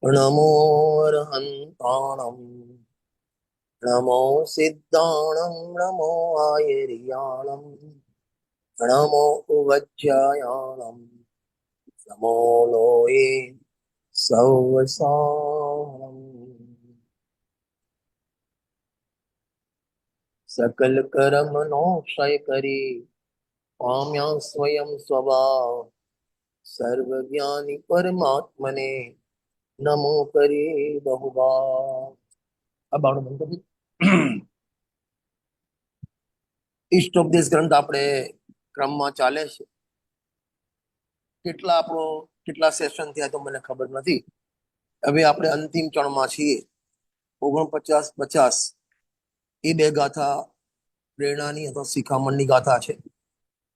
नमो अर्हन्ताणं नमो सिद्धाणं नमो आयर्याणं नमो उवज्यायाणं नमो लोये सौवसाणम् सकल कर्मणो क्षय करी पाम्या स्वयं स्वभाव सर्वज्ञानी परमात्मने नमो करे बहुबार। अब આપણો બંધ કરી ઈષ્ટોપદેશ ગ્રંથ આપણે ક્રમમાં ચાલે છે. કેટલા સેશન થયા તો મને ખબર નથી. હવે આપણે અંતિમ ચરણમાં છીએ. 49-50 એ બે ગાથા પ્રેરણાની અથવા શિખામણની ગાથા છે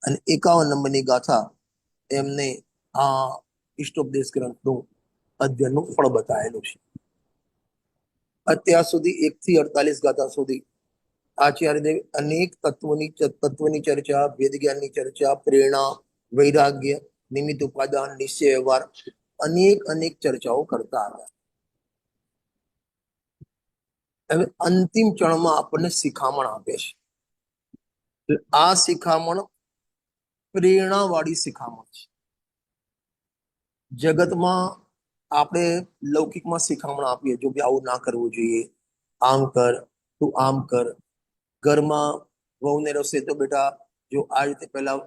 અને 51 નંબરની ગાથા એમને આ ઈષ્ટોપદેશ ગ્રંથનું અધ્યયનનું ફળ બતાવેલું છે. અત્યાર સુધી 1 થી 48 ગાથા સુધી આચાર્યદેવ અનેક તત્વની ચર્ચા, વેદ જ્ઞાનની ચર્ચા, પ્રેરણા, વૈરાગ્ય, નિમિત્ત ઉપાદાન, નિશ્ચય વ્યવહાર અનેક ચર્ચાઓ કરતા હતા. હવે અંતિમ ચરણમાં આપણને શિખામણ આપે છે. આ શિખામણ પ્રેરણાવાળી શિખામણ છે. જગતમાં આપણે લૌકિકમાં શિખામણ આપીએ, જો કે આવું ના કરવું જોઈએ, આમ કર, તું આમ કર. ઘરમાં વહુને રસે તો બેટા જો આ રીતે પહેલા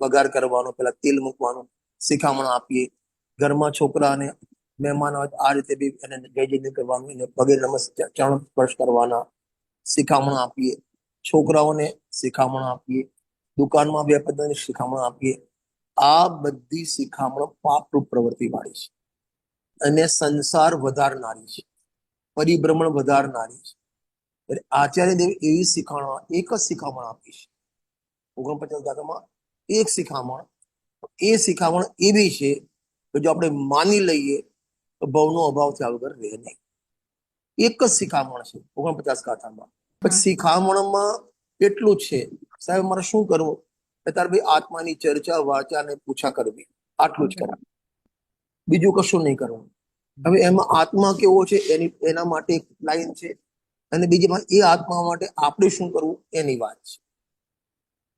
વઘાર કરવાનો, પહેલા તેલ મૂકવાનું શિખામણ આપીએ. ઘરમાં છોકરાને મહેમાન હોય તો આ રીતે બી એને જય જય કરવાનું, એને પગે નમસ્કાર, ચરણ સ્પર્શ કરવાના શિખામણ આપીએ. છોકરાઓને શિખામણ આપીએ. દુકાનમાં વેપારીને શિખામણ આપીએ. આ બધી શિખામણ પાપરૂપ પ્રવૃત્તિ વાળી છે અને સંસાર વધારનારી છે, પરિભ્રમણ વધારનારી છે. આચાર્ય દેવ એવી શિખામણ, એક જ શિખામણ આપી છે 49 ગાથામાં. એક શિખામણ, એ શિખામણ એવી છે કે જો આપણે માની લઈએ તો ભવનો અભાવ થયા વગર રહે નહીં. એક જ શિખામણ છે 49 ગાથામાં. પછી શિખામણમાં એટલું જ છે, સાહેબ મારે શું કરવું? તાર ભાઈ આત્માની ચર્ચા, વાચા ને પૂછા કરવી, આટલું જ કરાય, બીજું કશું નહીં કરવું. હવે એમાં આત્મા કેવો છે એના માટે એક લાઈન છે, અને બીજીમાં એ આત્મા માટે આપણે શું કરવું એની વાત છે.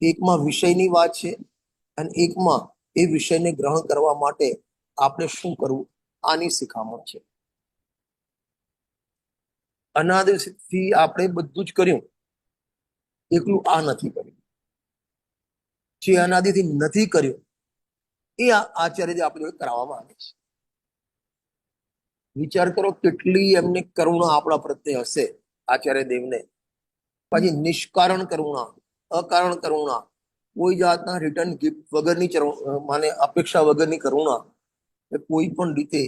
એકમાં વિષયની વાત છે અને એકમાં એ વિષયને ગ્રહણ કરવા માટે આપણે શું કરવું આની શિખામણ છે. અનાદિથી આપણે બધું જ કર્યું, એકલું આ નથી કર્યું. જે અનાદિથી નથી કર્યું એ આચાર્ય આપણે કરાવવામાં આવે છે. વિચાર કરો કેટલી એમની કરુણા આપણા પ્રત્યે હશે આચાર્ય દેવને. પછી નિષ્કારણ કરુણા, અકારણ કરુણા, કોઈ જાતના રિટર્ન ગિફ્ટ વગરની માને અપેક્ષા વગરની કરુણા. કોઈ પણ રીતે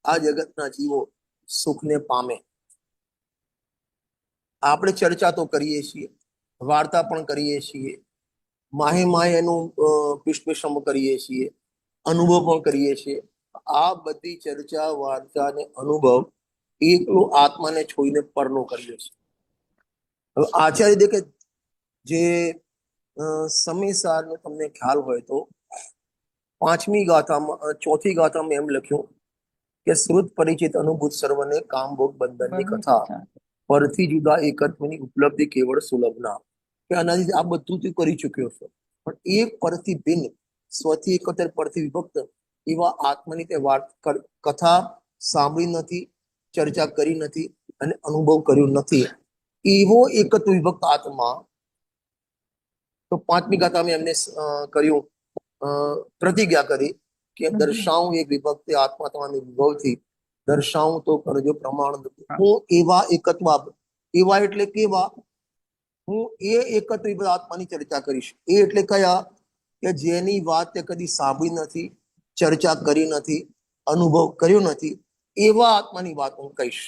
આ જગતના જીવો સુખને પામે. આપણે ચર્ચા તો કરીએ છીએ, વાર્તા પણ કરીએ છીએ, માહે માહે એનું પુષ્પેશમ કરીએ છીએ, અનુભવ પણ કરીએ છીએ. આ બધી ચર્ચા, વાર્તા અને અનુભવ એકલો આત્માને છોડીને પરનો કરીએ છીએ. હવે આચાર્ય દેખે જે સમયસાર તમને ખ્યાલ હોય તો 5મી ગાથામાં, 4થી ગાથામાં એમ લખ્યું કે શ્રુત પરિચિત અનુભૂત સર્વને કામ ભોગ બંધનની કથા, પરથી જુદા એકત્વની ઉપલબ્ધિ કેવળ સુલભના. કે આનાથી આ બધું તું કરી ચુક્યો છો, પણ એક પરથી ભિન્ન, સ્વથી એકત્ર પરથી વિભક્ત એવા આત્માની તે વાત કથા સાંભળી નથી, ચર્ચા કરી નથી અને અનુભવ કર્યો નથી. એવો એકત્વ વિભક્ત આત્મા તો 5મી ગાથામાં એમને કર્યું, પ્રતિજ્ઞા કરી કે દર્શાવું એક વિભક્તિ આત્મા તમારી વિભવથી, દર્શાવું તો કરજો પ્રમાણ. હું એવા એકત્વ, એવા એટલે કેવા? હું એ એકત્વ આત્માની ચર્ચા કરીશ. એ એટલે કયા? કે જેની વાત તે કદી સાંભળી નથી, ચર્ચા કરી નથી, અનુભવ કર્યો નથી, એવા આત્માની વાત હું કહીશ.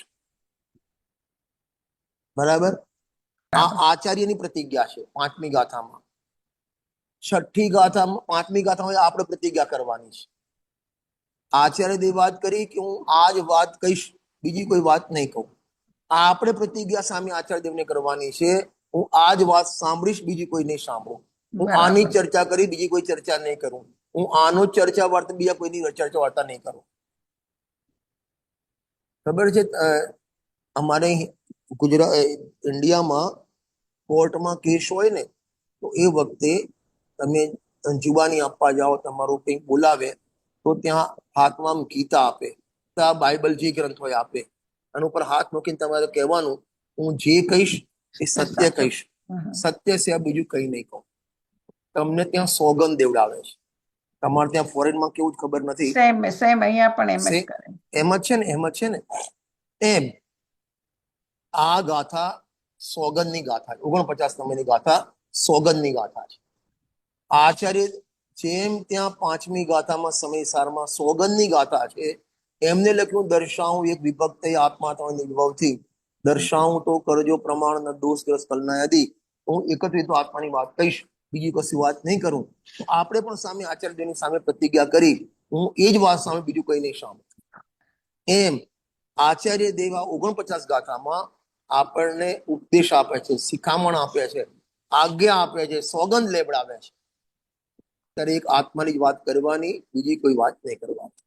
બરાબર? આ આચાર્યની પ્રતિજ્ઞા છે 5મી ગાથામાં. 6ઠ્ઠી ગાથામાં, 5મી ગાથામાં આપણે પ્રતિજ્ઞા કરવાની છે. આચાર્ય દેવ વાત કરી કે હું આ જ વાત કહીશ, બીજી કોઈ વાત નહીં કહું. આપણે પ્રતિજ્ઞા સામે આચાર્ય દેવને કરવાની છે, હું આ જ વાત સાંભળીશ, બીજી કોઈ નહીં સાંભળું. હું આની ચર્ચા કરી, બીજી કોઈ ચર્ચા નહીં કરું. હું આનો ચર્ચા વાર્તા, બીજા કોઈની ચર્ચા વાર્તા નહીં કરું. ખબર છે અમારે ગુજરાત ઇન્ડિયામાં કોર્ટમાં કેસ હોય ને તો એ વખતે તમે જુબાની આપવા જાઓ, તમારું કંઈક બોલાવે તો ત્યાં હાથમાં આમ ગીતા આપે, તો આ બાઇબલ જે ગ્રંથ હોય આપે, આના ઉપર હાથ મૂકીને તમારે કહેવાનું હું જે કહીશ એ સત્ય કહીશ, સત્ય સિવાય બીજું કઈ નહીં કહું. તમને ત્યાં સોગંદ દેવડાવે છે. તમારે ત્યાં ફોરેનમાં કેવું જ ખબર નથી, સેમ અહીંયા પણ એમ જ સે- કરે. એમ જ છે ને, એમ જ છે ને. એમ આ ગાથા સોગંદની ગાથા છે. 49 નંબરની ગાથા સોગંદની ગાથા છે. આચાર્ય જેમ ત્યાં 5મી ગાથામાં સમયસારમાં સોગંદની ગાથા છે, એમને લખ્યું દર્શાવું એક વિભક્ત આત્મા ત્રણ નિર્ભવથી, દર્શાવું તો કરજો પ્રમાણ ન દોષગ્રસ્ત કલના યદી. હું એકત્રિત આત્માની વાત કહીશ, બીજી કશી વાત નહીં કરું. તો આપણે પણ સામે આચાર્યની સામે પ્રતિજ્ઞા કરી હું એ જ વાત સામે બીજું કઈ નહીં સાંભળું. એમ આચાર્ય દેવા 49 ગાથામાં આપણને ઉપદેશ આપે છે, શિખામણ આપે છે, આજ્ઞા આપે છે, સોગંદ લેવડાવે છે. ત્યારે એક આત્માની જ વાત કરવાની, બીજી કોઈ વાત નહીં કરવાની.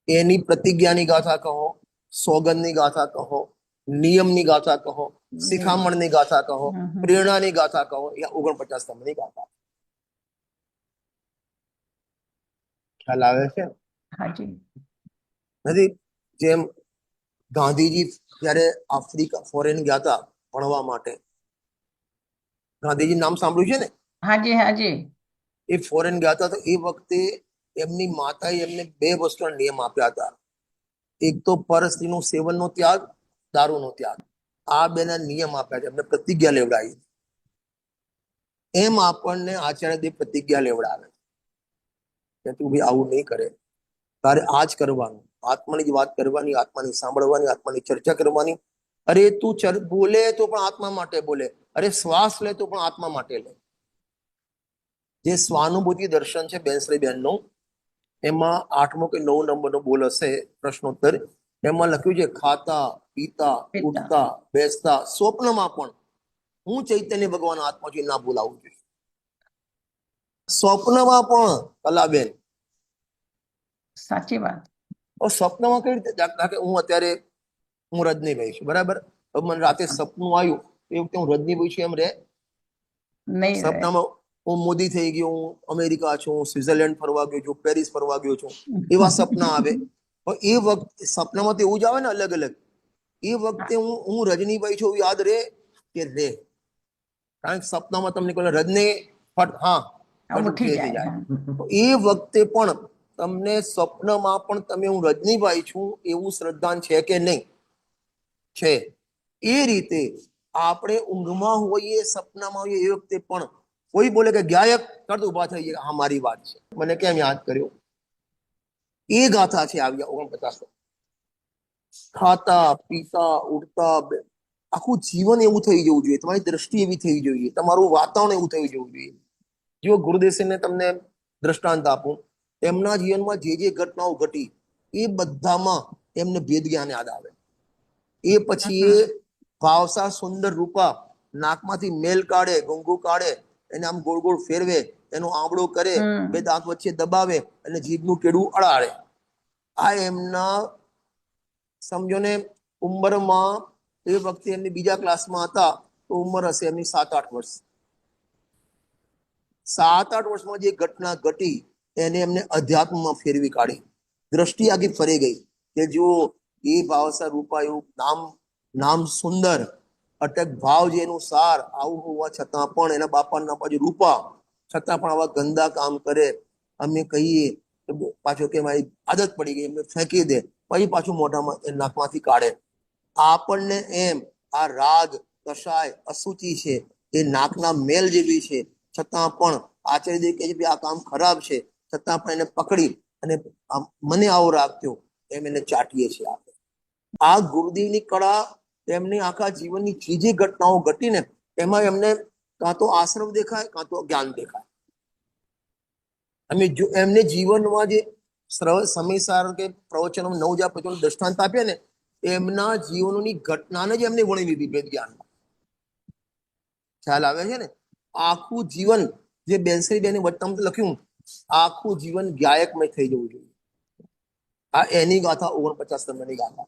એની પ્રતિજ્ઞાની ગાથા કહો, સોગંદની ગાથા કહો, નિયમની ગાથા કહો, શિખામણની ગાથા કહો, પ્રેરણાની ગાથા કહો, યા 49 નંબરની ગાથા. ખ્યાલ આવે છે હાજી. નથી? જેમ ગાંધીજી જ્યારે આફ્રિકા ફોરેન ગયા હતા ભણવા માટે, ગાંધીજી નામ સાંભળ્યું છે ને? હાજી હાજી. એ ફોરેન ગયા હતા તો એ વખતે એમની માતાએ એમને 2 વસ્તુના નિયમ આપ્યા હતા. એક તો પરસ્ત્રીનું સેવનનો ત્યાગ, દારૂનો ત્યાગ. આ બેના નિયમ આપ્યા છે, એમને પ્રતિજ્ઞા લેવડાવી. એમ આપણને આચાર્ય દેવ પ્રતિજ્ઞા લેવડાવે કે તું ભાઈ આવું નહીં કરે, તારે આ જ કરવાનું, આત્માની જ વાત કરવાની, આત્માની સાંભળવાની, આત્માની ચર્ચા કરવાની. અરે તું બોલે તો પણ આત્મા માટે બોલે, અરે શ્વાસ લે તો પણ આત્મા માટે લે. જે સ્વાનુભૂતિ દર્શન છે બેનશ્રી બેનનું, એમાં 8મો કે 9 નંબરનો બોલ હશે પ્રશ્નોત્તર, એમાં લખ્યું છે ખાતા પીતા ઉઠતા બેસતા સ્વપ્નમાં પણ હું ચૈતન્ય ભગવાન આત્મા છે ના ભૂલાવું જોઈએ. સ્વપ્નમાં પણ કલાબેન, સાચી વાત. સ્વપ્નમાં કઈ રીતે? દાખલા કે હું રજનીભાઈ છું, બરાબર? હવે મને રાતે સપનું આવ્યું એ વખતે હું રજનીભાઈ છું એમ રે? નહીં. સપનામાં હું મોદી થઈ ગયો, હું અમેરિકા છું, સ્વિટ્ઝરલેન્ડ ફરવા ગયો છું, પેરિસ ફરવા ગયો છું, એવા સપના આવે. પણ એ વખતે સપનામાં તો એવું જ આવે ને અલગ અલગ. એ વખતે હું રજનીભાઈ છું યાદ રે કે રે? કારણ કે સપનામાં તમને કહે રજની ફટ, હા ઉઠી જાય. એ વખતે પણ તમને સ્વપ્નમાં પણ તમે હું રજનીભાઈ છું એવું શ્રદ્ધાન છે કે નહીં? છે. એ રીતે આપણે ઊંઘમાં હોઈએ, સપનામાં હોઈએ, એ વખતે પણ કોઈ બોલે કે ગાયક તરત ઉભા થઈ જાય, હા મારી વાત છે, મને કેમ યાદ કર્યો? એ ગાથા છે આવ્યા 49. ખાતા પીતા ઉઠતા આખું જીવન એવું થઈ જવું જોઈએ, તમારી દ્રષ્ટિ એવી થઈ જોઈએ, તમારું વાતાવરણ એવું થઈ જવું જોઈએ. જો ગુરુદેવને તમને દ્રષ્ટાંત આપું, એમના જીવનમાં જે જે ઘટનાઓ ઘટી એ બધામાં એમને ભેદ જ્ઞાન યાદ આવે. એ પછી એ ભાવસા સુંદર રૂપા નાકમાંથી મેલ કાઢે, ગુંગુ કાઢે, એને આમ ગોળ ગોળ ફેરવે, એનો આંબળો કરે, 2 દાંત વચ્ચે દબાવે અને જીભનું કેડું અડાડે. આ એમના સમજો ને ઉંમરમાં, એ વખતે એમની બીજા ક્લાસમાં હતા તો ઉંમર હશે એમની 7-8 વર્ષ. 7-8 વર્ષમાં જે ઘટના ઘટી એને એમને અધ્યાત્મમાં ફેરવી કાઢી. દ્રષ્ટિ આખી ફરી ગઈ કે જો એ ભાવસા રૂપા એવું નામ સુંદર અટક ભાવ જેનું સાર આવું હોવા છતાં પણ એના બાપાના નામ પાછું રૂપા, છતાં પણ આવા ગંદા કામ કરે. અમે કહીએ પાછો કે મારી આદત પડી ગઈ, એમને ફેંકી દે, પછી પાછું મોઢામાં નાકમાંથી કાઢે. આપણને એમ આ રાગ કષાય અશુચિ છે, એ નાકના મેલ જેવી છે, છતાં પણ આચાર્ય કહે છે આ કામ ખરાબ છે, છતાં પણ એને પકડી અને મને આવો રાખજો એમ એને ચાટીએ છીએ આપણે. આ ગુરુદેવની કળા, તેમની આખા જીવનની જે જે ઘટનાઓ ઘટીને એમાં એમને કાં તો આશ્રમ દેખાય, કાં તો જ્ઞાન દેખાય. અમે જો એમને જીવનમાં જે સમયસાર કે પ્રવચનો 9 પ્રવચનો દ્રષ્ટાંત આપ્યા ને, એમના જીવનોની ઘટનાને જ એમને વણી લીધી ભેદ જ્ઞાનમાં. ખ્યાલ આવે છે ને? આખું જીવન જે બેનશ્રી બેને વચનામૃત લખ્યું, આખું જીવન ગાયકમય થઈ જવું જોઈએ. આ એની ગાથા 49 નંબરની ગાથા.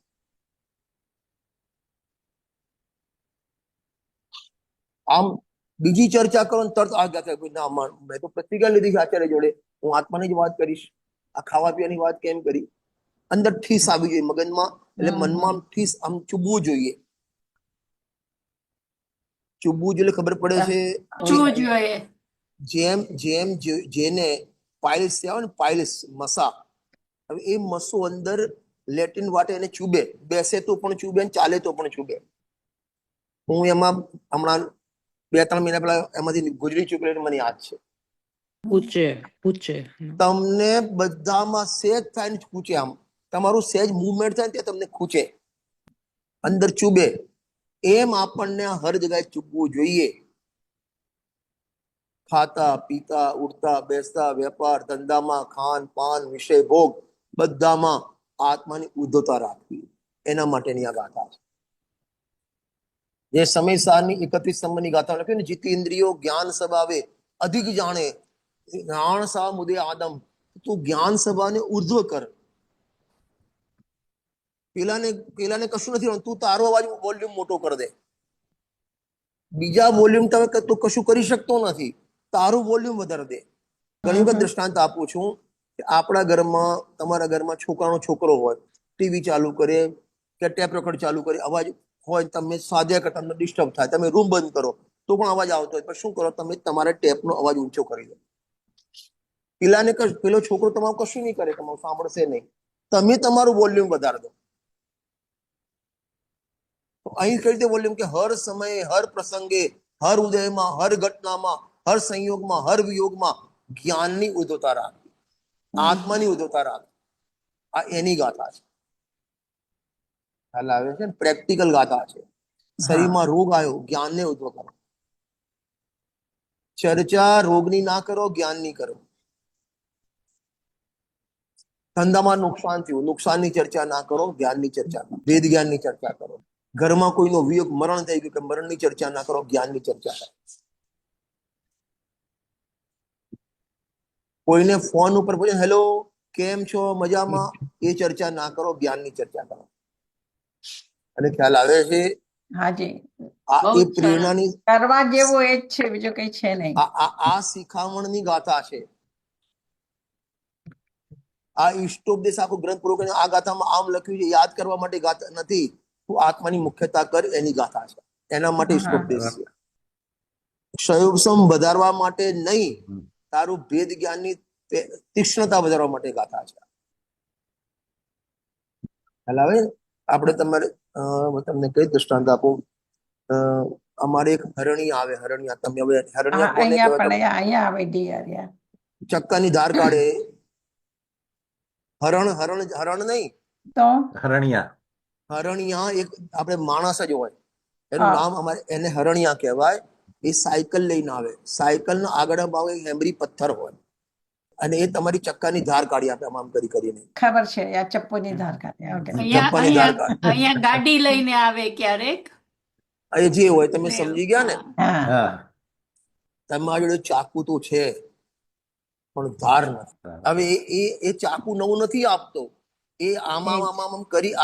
આમ બીજી ચર્ચા કરો ને તરત આ ગાથા ના મેં તો પ્રતિજ્ઞા લીધી છે આચાર્ય જોડે, હું આત્માની જ વાત કરીશ, આ ખાવા પીવાની વાત કેમ કરી? અંદર ઠીસ આવી જોઈએ મગજમાં, એટલે મનમાં આમ ઠીસ આમ ચૂબવું જોઈએ. ચૂબવું જોઈએ ખબર પડે છે. જેમ જેમ જેને પાઇલ્સ આવે ને, પાઇલ્સ મસા, હવે એ મસો અંદર લેટિન વાટે એને ચૂબે, બેસે તો પણ ચૂબે ને ચાલે તો પણ ચૂબે. હું એમાં હમણાં 2-3 મહિના પહેલા એમાંથી ગુજરી ચૂકેલી મને યાદ છે. પૂછે તમને બધામાં સેજ થાય ને ખૂચે, આમ તમારું સેજ મુવમેન્ટ થાય ને ત્યાં તમને ખૂચે, અંદર ચૂબે. એમ આપણને હર જગ્યાએ ચૂબવું જોઈએ. ખાતા પીતા ઉઠતા બેસતા વેપાર ધંધામાં ખાન પાન વિષય ભોગ બધામાં આત્માની ઉદ્ધતા રાખવી, એના માટેની આ ગાથા છે. જે સમયસારની 31 નંબરની ગાથા લખ્યું ને, જીતી ઇન્દ્રિયો જ્ઞાન સભાવે અધિક જાણે જ્ઞાન સભા મુદે આદમ. તું જ્ઞાન સભાને ઉર્ધ્વ કર. પેલાને કશું નથી, તું તારો અવાજ વોલ્યુમ મોટો કરી દે. બીજા વોલ્યુમ તમે તો કશું કરી શકતો નથી, તારું વોલ્યુમ વધારી દે. ઘણી વખત દ્રષ્ટાંત આપું છું કે આપણા ઘરમાં, તમારા ઘરમાં છોકરાનો છોકરો હોય, ટીવી ચાલુ કરે કે ટેપ રેકોર્ડ ચાલુ કરે, અવાજ હોય, તમે સાધ્યા કરતા તમને ડિસ્ટર્બ થાય, તમે રૂમ બંધ કરો તો પણ અવાજ આવતો હોય, પણ શું કરો તમે? તમારા ટેપનો અવાજ ઊંચો કરી દો. પેલો છોકરો તમારું કશું નહીં કરે, તમારું સાંભળશે નહીં, તમે તમારું વોલ્યુમ વધારી દો. અહીં કઈ રીતે વોલ્યુમ કે હર સમયે, હર પ્રસંગે, હર ઉદયમાં, હર ઘટનામાં, હર સંયોગમાં, હર વિયોગમાં જ્ઞાનની ઉદ્ધતા રાખવી, આત્માની ઉદ્ધતા રાખવી. આ એની ગાથા છે. ખ્યાલ આવે છે? પ્રેક્ટિકલ ગાથા છે. શરીરમાં રોગ આવ્યો, જ્ઞાનને ઉદ્ધવ કરો. ચર્ચા રોગની ના કરો, જ્ઞાનની કરો. ધંધામાં નુકસાન થયું, નુકસાનની ચર્ચા ના કરો, જ્ઞાનની ચર્ચા કરો. વેદ જ્ઞાનની ચર્ચા કરો. ઘરમાં કોઈનો વિયોગ, મરણ થઈ ગયું કે મરણની ચર્ચા ના કરો, જ્ઞાનની ચર્ચા કરો. કોઈને ફોન ઉપર પૂછે હેલો કેમ છો, મજામાં, એ ચર્ચા ના કરો, જ્ઞાનની ચર્ચા કરો. અને ખ્યાલ આવે છે? હાજી, આ એ પ્રેરણાની કરવા જેવું એ જ છે, બીજું કઈ છે નહીં. આ શિખામણની ગાથા છે. આ ઈષ્ટોપદેશ આખો ગ્રંથ પૂરો કરીને આ ગાથામાં આમ લખ્યું છે, યાદ કરવા માટે ગાથા નથી, તું આત્માની મુખ્યતા કર, એની ગાથા છે. એના માટે ઈષ્ટોપદેશ છે. ક્ષયોપશમ વધારવા માટે નહીં, તારું ભેદ જ્ઞાનની તીક્ષ્ણતા વધારવા માટે ગાથા છે. હવે આપણે તમને કઈ દ્રષ્ટાંત આપું. અમારે એક હરણી આવે, હરણિયા. તમે હવે હરણિયા કોને કહેવાય? અહીંયા આવે ડિયર, ચક્કાની ધાર કાઢે. હરણ નહીં તો હરણિયા એક આપણે માણસ જ હોય, એનું નામ અમારે એને હરણિયા કહેવાય. એ સાયકલ લઈને આવે, સાયકલના આગળના ભાગે હેમરી પથ્થર હોય, અને એ તમારી ચક્કાની ધાર કાઢી આપે, આમ કરી કરીને. ખબર છે, આ ચપ્પુની ધાર કાઢે. ચપ્પાની ધાર કાઢે. અહીંયા ગાડી લઈને આવે ક્યારેક, એ જે હોય તમે સમજી ગયા ને. હા, તમારી જોડે ચાકુ તો છે પણ ધાર નથી. હવે એ ચાકુ નવું નથી આપતો, એ આમ કરી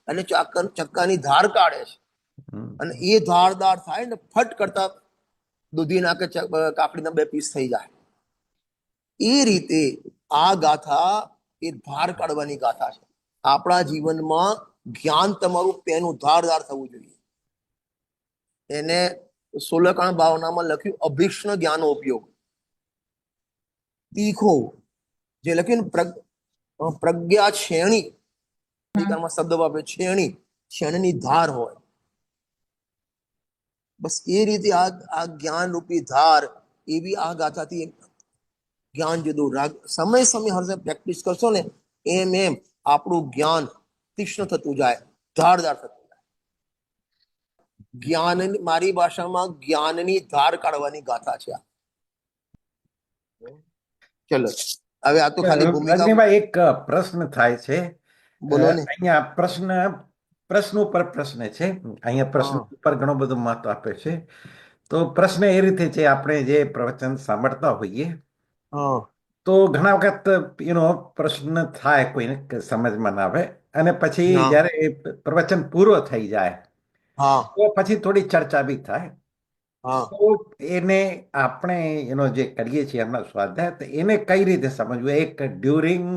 અને ચક્કાની ધાર કાઢે છે, અને એ ધારદાર થાય ને ફટ કરતા દૂધી નાખે, કાકડીના 2 પીસ થઈ જાય. એ રીતે આ ગાથા એ ધાર કાઢવાની ગાથા છે. આપણા જીવનમાં જ્ઞાન તમારું પેનું ધારદાર થવું જોઈએ. એને 16 ભાવનામાં લખ્યું અભિષ્ણ જ્ઞાનો ઉપયોગ. તીખો જે લખ્યું ને પ્રજ્ઞા છેણી, શબ્દ વાપરે છેણી, છેણીની ધાર હોય. બસ એ રીતે આ જ્ઞાન રૂપી ધાર, એવી આ ગાથાથી જ્ઞાન જુદું રાગ. સમય હર પ્રેક્ટિસ કરશો ને, એમ આપણું જ્ઞાન તીક્ષ્ણ થતું જાય, ધારદાર થતું જાય. જ્ઞાન, મારી ભાષામાં જ્ઞાનની ધાર કાઢવાની ગાથા છે. ચલો હવે આ તો ખાલી ભૂમિકા. એક પ્રશ્ન થાય છે, બોલો ને. અહીંયા પ્રશ્ન ઉપર પ્રશ્ન છે. અહીંયા પ્રશ્ન ઉપર ઘણો બધો મહત્વ આપે છે. તો પ્રશ્ન એ રીતે છે, આપણે જે પ્રવચન સાંભળતા હોઈએ તો ઘણા વખત પ્રશ્ન થાય કોઈને કે સમજમાં ના આવે, અને પછી હા. જ્યારે એ પ્રવચન પૂરો થઈ જાય હા તો પછી થોડી ચર્ચા બી થાય. હા તો એને આપણે જે કરીએ છીએ હમણાં સ્વાધ્યાય, તો એને કઈ રીતે સમજવું? એક ડ્યુરિંગ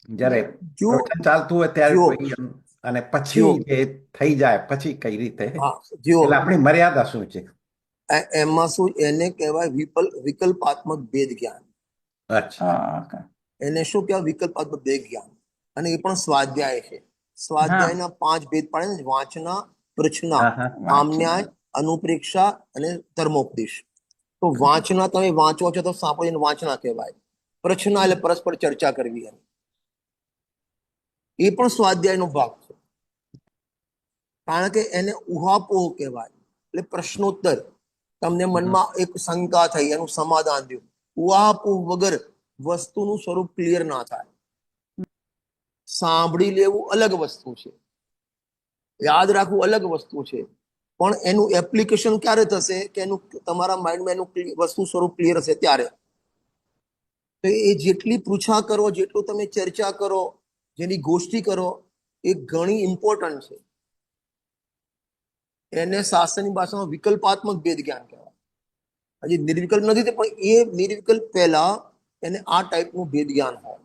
જ્યારે જો પ્રવચન ચાલતું હોય ત્યારે જો કોઈ અને પછી જો જે થઈ જાય પછી કઈ રીતે, હા જો એટલે આપણી મર્યાદા શું છે? એમાં શું, એને કહેવાય વિકલ્પાત્મક ભેદ જ્ઞાન. અચ્છા. ઓકે. એને શું કહેવાય? વિકલ્પાત્મક ભેદ જ્ઞાન. અને એ પણ સ્વાધ્યાય છે. સ્વાધ્યાયના 5 ભેદ પાડે ને: વાંચના, પ્રશ્ના, હા હા આમ્યાય, અનુપ્રેક્ષા અને ધર્મોપદેશ. તો વાંચના તમે વાંચો છો તો સાંભળીને વાંચના કહેવાય. પ્રશ્ના એટલે પરસ્પર ચર્ચા કરવી એમ. એ પણ સ્વાધ્યાયનો ભાગ છે, કારણ કે એને ઉહાપોહ કહેવાય. એટલે પ્રશ્નોત્તર. તમને મનમાં એક શંકા થઈ, એનું સમાધાન થયું. ઉહાપોહ વગર વસ્તુનું સ્વરૂપ ક્લિયર ના થાય. સાંભળી લેવું અલગ વસ્તુ છે, યાદ રાખવું અલગ વસ્તુ છે, પણ એનું એપ્લિકેશન ક્યારે થશે કે એનું તમારા માઇન્ડમાં એનું વસ્તુ સ્વરૂપ ક્લિયર હશે ત્યારે. તો એ જેટલી પૂછા કરો, જેટલું તમે ચર્ચા કરો, જેની ગોષ્ઠી કરો, એ ઘણી ઇમ્પોર્ટન્ટ છે. એને શાસ્ત્રની ભાષામાં વિકલ્પાત્મક ભેદ જ્ઞાન કહેવાય. હજી નિર્વિકલ્પ નથી તે, પણ એ નિર્વિકલ્પ પહેલા એને આ ટાઈપનું ભેદ જ્ઞાન હોય.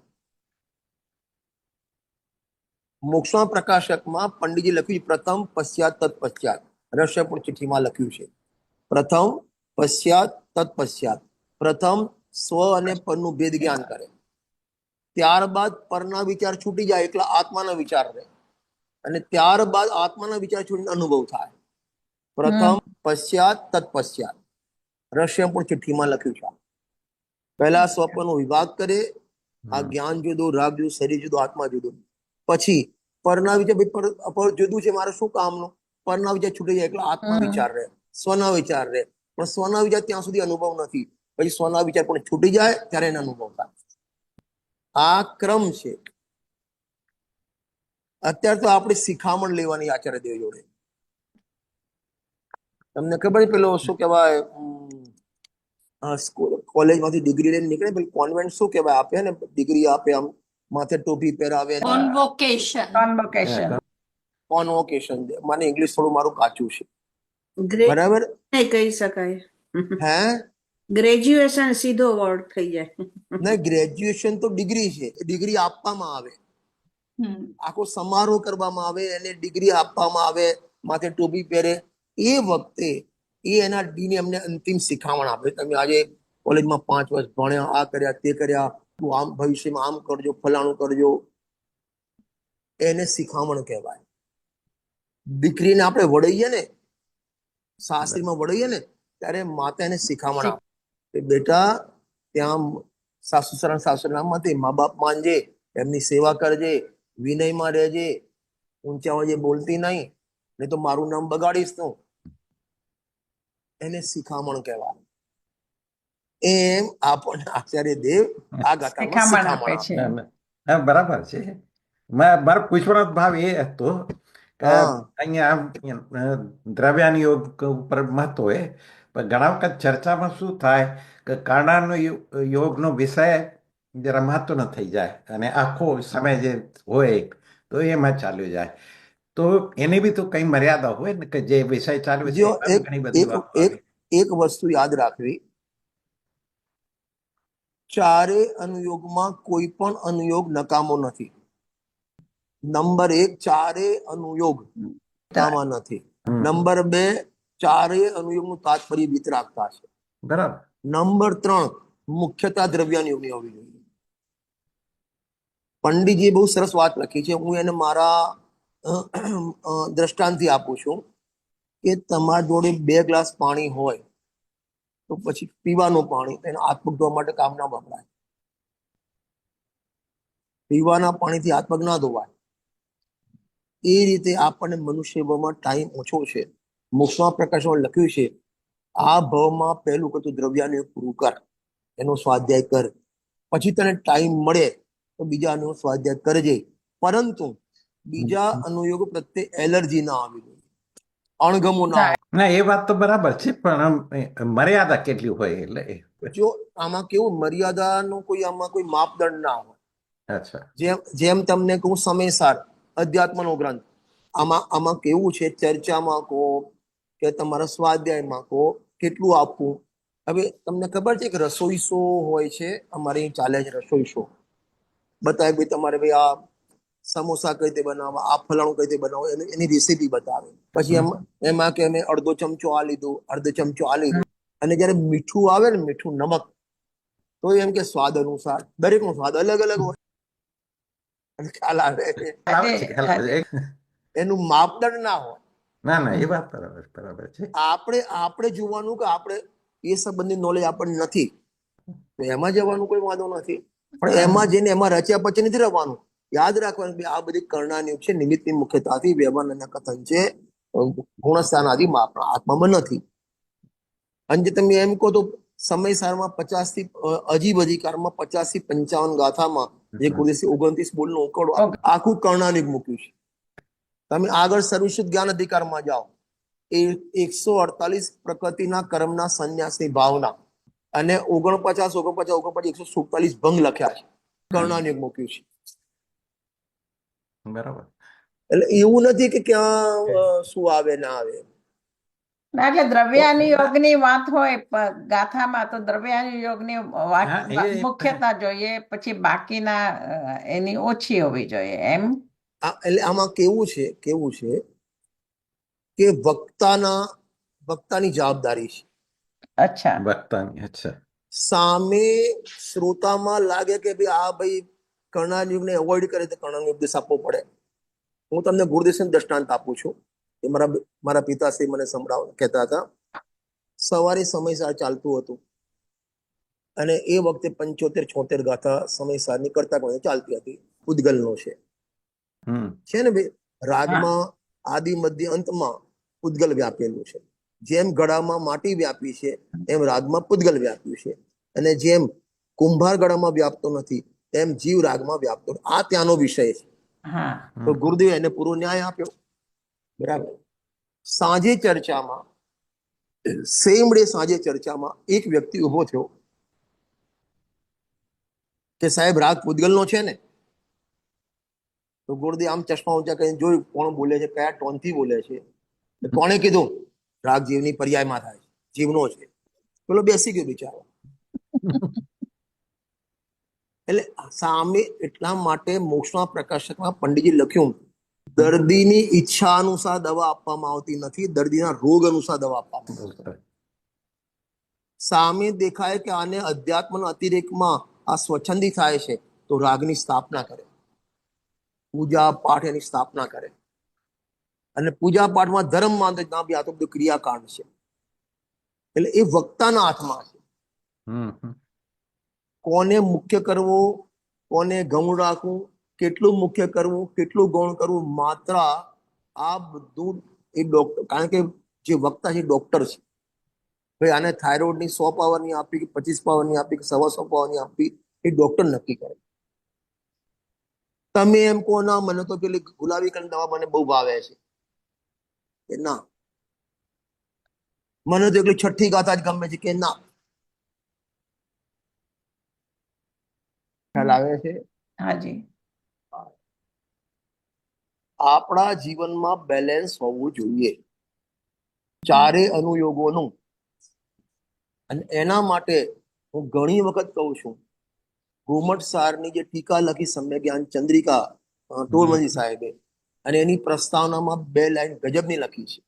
મોક્ષના પ્રકાશકમાં પંડિતજી લખ્યું છે, પ્રથમ પશ્ચાત તત્પશ્ચાત. રહસ્યપૂર્ણ ચિઠ્ઠીમાં લખ્યું છે, પ્રથમ પશ્ચાત તત્પશ્ચાત. પ્રથમ સ્વ અને પરનું ભેદ જ્ઞાન કરે, ત્યારબાદ પરના વિચાર છૂટી જાય, એકલા આત્માના વિચાર રહે, અને ત્યારબાદ આત્માના વિચાર છૂટીને અનુભવ થાય. પ્રથમ પશ્ચાત તત્પશ્ચાત રહસ્યપૂર્ણ ચિઠ્ઠીમાં લખ્યું છે. પહેલા સ્વપ્નનો વિભાગ કરે, આ જ્ઞાન જુદું, રાગ જુદું, શરીર જુદું, આત્મા જુદું. પછી પરના વિચાર, પર જુદું છે, મારે શું કામનું? પરના વિચાર છૂટી જાય, એટલે આત્મા વિચાર રહે, સ્વના વિચાર રહે. પણ સ્વના વિચાર ત્યાં સુધી અનુભવ નથી. પછી સ્વના વિચાર પણ છૂટી જાય ત્યારે એને અનુભવ થાય. આ ક્રમ છે. અત્યારે તો આપણે શિખામણ લેવાની આચાર્ય દેવ જોડે. તમને ખબર છે પેલો શું કહેવાય, કોલેજમાંથી ડિગ્રી લઈને નીકળે, પેલું કોન્વેન્ટ શું કહેવાય, આપે ને ડિગ્રી આપે, આમ માથે ટોપી પહેરાવે, કોન્વોકેશન. કોન્વોકેશન. કોન્વોકેશન દે. મને ઇંગ્લિશ થોડું મારું કાચું છે, ગ્રેડ બરાબર? કહી શકાય. હે ગ્રેજ્યુએશન સીધો વર્ડ થઈ જાય. ના, ગ્રેજ્યુએશન તો ડિગ્રી છે, ડિગ્રી આપવામાં આવે, આખો સમારોહ કરવામાં આવે, એને ડિગ્રી આપવામાં આવે, માથે ટોપી પહેરે. એ વખતે એ એના ડીને અમને અંતિમ શિખામણ આપે. તમે આજે કોલેજમાં 5 વર્ષ ભણ્યા, આ કર્યા, તે કર્યા, તું આમ ભવિષ્યમાં આમ કરજો, ફલાણું કરજો. એને શિખામણ કહેવાય. દીકરીને આપણે વળીએ ને, સાસરીમાં વળીએ ને, ત્યારે માતા એને શિખામણ આપે કે બેટા, ત્યાં સાસુસરા માંથી મા બાપ માનજે, એમની સેવા કરજે, વિનયમાં રહેજે, ઊંચા અવાજે બોલતી નહીં, નહીં તો મારું નામ બગાડીશ તું. એને શિખામણ કહેવાય. એમ આપણને આચાર્ય દેવ આ ગાથામાં શિખામણ આપે શિખામણ આપે. છે. હા, બરાબર છે. મારો પૂછવાનો ભાવ એ હતો કે હા અહીંયા દ્રવ્યાન યોગ ઉપર મહત્વ હોય, પણ ઘણા વખત ચર્ચામાં શું થાય કે કારણાનો યોગનો વિષય જરા મહત્વનો થઈ જાય, અને આખો સમય જે હોય તો એમાં ચાલ્યું જાય. તો એની બી તો કઈ મર્યાદા હોય ને, કે જે વિષય ચાલ્યો છે જો એમાં બી ઘણી બધી વાતો આવે. એક વસ્તુ યાદ રાખવી, ચારે અનુયોગમાં કોઈ પણ અનુયોગ નકામો નથી. નંબર 1, ચારે અનુયોગ નકામા નથી. નંબર 2, ચારે અનુયોગનું તાત્પર્ય વિતરાગતા છે. બરાબર. નંબર 3, મુખ્યતા દ્રવ્યાનુયોગની હોવી જોઈએ. પંડિતજીએ બહુ સરસ વાત લખી છે, હું એને મારા દ્રષ્ટાંતથી આપું છું કે તમારા જોડે 2 ગ્લાસ પાણી હોય, તો પછી પીવાનું પાણી એને હાથ પગ ધોવા માટે કામ ના વપરાય. પીવાના પાણીથી હાથ પગ ના ધોવાય. એ રીતે આપણને મનુષ્યમાં ટાઈમ ઓછો છે. મોક્ષમાં પ્રકાશમાં લખ્યું છે, આ ભાવમાં પહેલું કરતું દ્રવ્યાને પૂરું કર, એનો સ્વાધ્યાય કર, પછી તને ટાઈમ મળે તો બીજાનો સ્વાધ્યાય કરજે. પરંતુ બીજા અનુયોગ પ્રત્યે એલર્જી ના આવી જોઈએ, અણગમો ના આવે. ના એ વાત તો બરાબર છે પણ મર્યાદા કેટલી હોય એટલે જો આમાં કેવું મર્યાદાનો કોઈ આમાં કોઈ માપદંડ ના હોય. અચ્છા. જેમ જેમ તમને કહું સમયસાર અધ્યાત્મનો ગ્રંથ, આમાં કેવું છે, ચર્ચામાં કહો કે તમારા સ્વાધ્યાયમાં કહો કેટલું આપવું. હવે તમને ખબર છે કે રસોઈ શો હોય છે, અમારે અહીં ચાલે છે રસોઈ શો. બતાવે ભાઈ તમારે ભાઈ આ સમોસા કઈ રીતે બનાવવા, આ ફલાણું કઈ રીતે બનાવવા, એની રેસીપી બતાવે. પછી એમાં કે અમે અડધો ચમચો આ લીધું, અડધો ચમચો આ લીધું. અને જ્યારે મીઠું આવે ને, મીઠું નમક, તો એમ કે સ્વાદ અનુસાર, દરેકનો સ્વાદ અલગ અલગ હોય. અને ખ્યાલ આવે એનું માપદંડ ના હોય. ના ના એ વાત બરાબર છે. આપણે જોવાનું કે આપણે એ સંબંધી નોલેજ આપણને નથી, તો એમાં જવાનું કોઈ વાંધો નથી. પણ એમાં જઈને એમાં રચ્યા પછી નથી રહેવાનું. યાદ રાખવાનું કે આ બધી કર્ણાની છે, નિમિત્તની મુખ્યતાથી વ્યવહારના કથન છે, ગુણસ્થાનાથી આપણા આત્મામાં નથી. અને જે તમે એમ કહો તો સમયસારમાં 50 થી અજીબ અધિકારમાં 50 થી 55 ગાથામાં જે કુદરતી 29 બોલનો ઉકળો આખું કર્ણાની મૂક્યું છે. તમે આગળ સર્વશુદ્ધ જ્ઞાન અધિકારમાં જાઓ, એ 148 પ્રકૃતિના કર્મના સંન્યાસની ભાવના અને 147 ભંગ લખ્યા છે, કર્ણાની મૂક્યું છે. બરાબર. એટલે એવું નથી કે ક્યાં શું આવે ના આવે. ના, એટલે દ્રવ્યાની યોગની વાત હોય ગાથામાં, તો દ્રવ્યાની યોગની મુખ્યતા જોઈએ, પછી બાકીના એની ઓછી હોવી જોઈએ એમ. એટલે આમાં કેવું છે કે વક્તાની જવાબદારી છે. અચ્છા. વક્તાની. અચ્છા. સામે શ્રોતામાં લાગે કે ભાઈ આ ભાઈ કર્ણાયુગને અવોઇડ કરે તો કર્ણાનો ઉપદેશ આપવો પડે. હું તમને ગુરુદેવનું દ્રષ્ટાંત આપું છું. એ મારા પિતાશ્રી મને કહેતા હતા. સવારે સમયસાર ચાલતું હતું અને એ વખતે 75-76 ગાથા સમયસારની કરતા ચાલતી હતી. ઉદ્ગલનો છે ને ભાઈ, રાગમાં આદિ મધ્ય અંતમાં ઉદ્ગલ વ્યાપેલું છે. જેમ ગળામાં માટી વ્યાપી છે એમ રાગમાં પૂદગલ વ્યાપ્યું છે. અને જેમ કુંભાર ગળામાં વ્યાપતો નથી તેમ જીવ રાગમાં વ્યાપતો. આ ત્યાંનો વિષય છે. તો ગુરુદેવ એને પૂરો ન્યાય આપ્યો. બરાબર. સાંજે ચર્ચામાં એક વ્યક્તિ ઉભો થયો કે સાહેબ રાગ પૂદગલનો છે ને? તો ગુરુદેવ આમ ચશ્મા ઊંચા કરીને જોયું કોણ બોલે છે, કયા ટોનથી બોલે છે. કોણે કીધું? રાગ જીવની પર્યાયમાં થાય છે, જીવનો છે. પેલો બેસી ગયો બિચારો. એટલે સામે એટલા માટે મોક્ષના પ્રકાશકમાં પંડિતજી લખ્યું, દર્દીની ઈચ્છા અનુસાર દવા આપવામાં આવતી નથી, દર્દીના રોગ અનુસાર દવા આપવામાં આવતી. સામે દેખાય કે આને અધ્યાત્મના અતિરેકમાં આ સ્વચ્છંદી થાય છે, તો રાગની સ્થાપના કરે, પૂજા પાઠ એની સ્થાપના કરે. અને પૂજા પાઠમાં ધર્મ માનતો ના બી આ તો બધું ક્રિયાકાંડ છે. એટલે એ વક્તાના હાથમાં છે. કોને મુખ્ય કરવો, કોને ગૌણ રાખવું, કેટલું મુખ્ય કરવું, કેટલું ગૌણ કરવું, માત્ર આ બધું એ ડોક્ટર, કારણ કે જે વક્તા છે ડોક્ટર છે. ભાઈ આને થાઇરોઇડની 100 પાવરની આપી કે 25 પાવરની આપી કે 125 પાવરની આપી, એ ડોક્ટર નક્કી કરે. તમે એમ કહો ના મને તો પેલી ગુલાબી કલરની દવા મને બહુ ભાવે છે, કે ના મને તો એકલી છઠ્ઠી ગાથા જ ગમે છે, કે ના. ખ્યાલ આવે છે? હાજી. આપણા જીવનમાં બેલેન્સ હોવું જોઈએ ચારે અનુયોગોનું. અને એના માટે હું ઘણી વખત કહું છું, ઘુમટ સારની જે ટીકા લખી સમ્યક જ્ઞાન ચંદ્રિકા ટોલમજી સાહેબે, અને એની પ્રસ્તાવનામાં 2 લાઈન ગજબની લખી છે.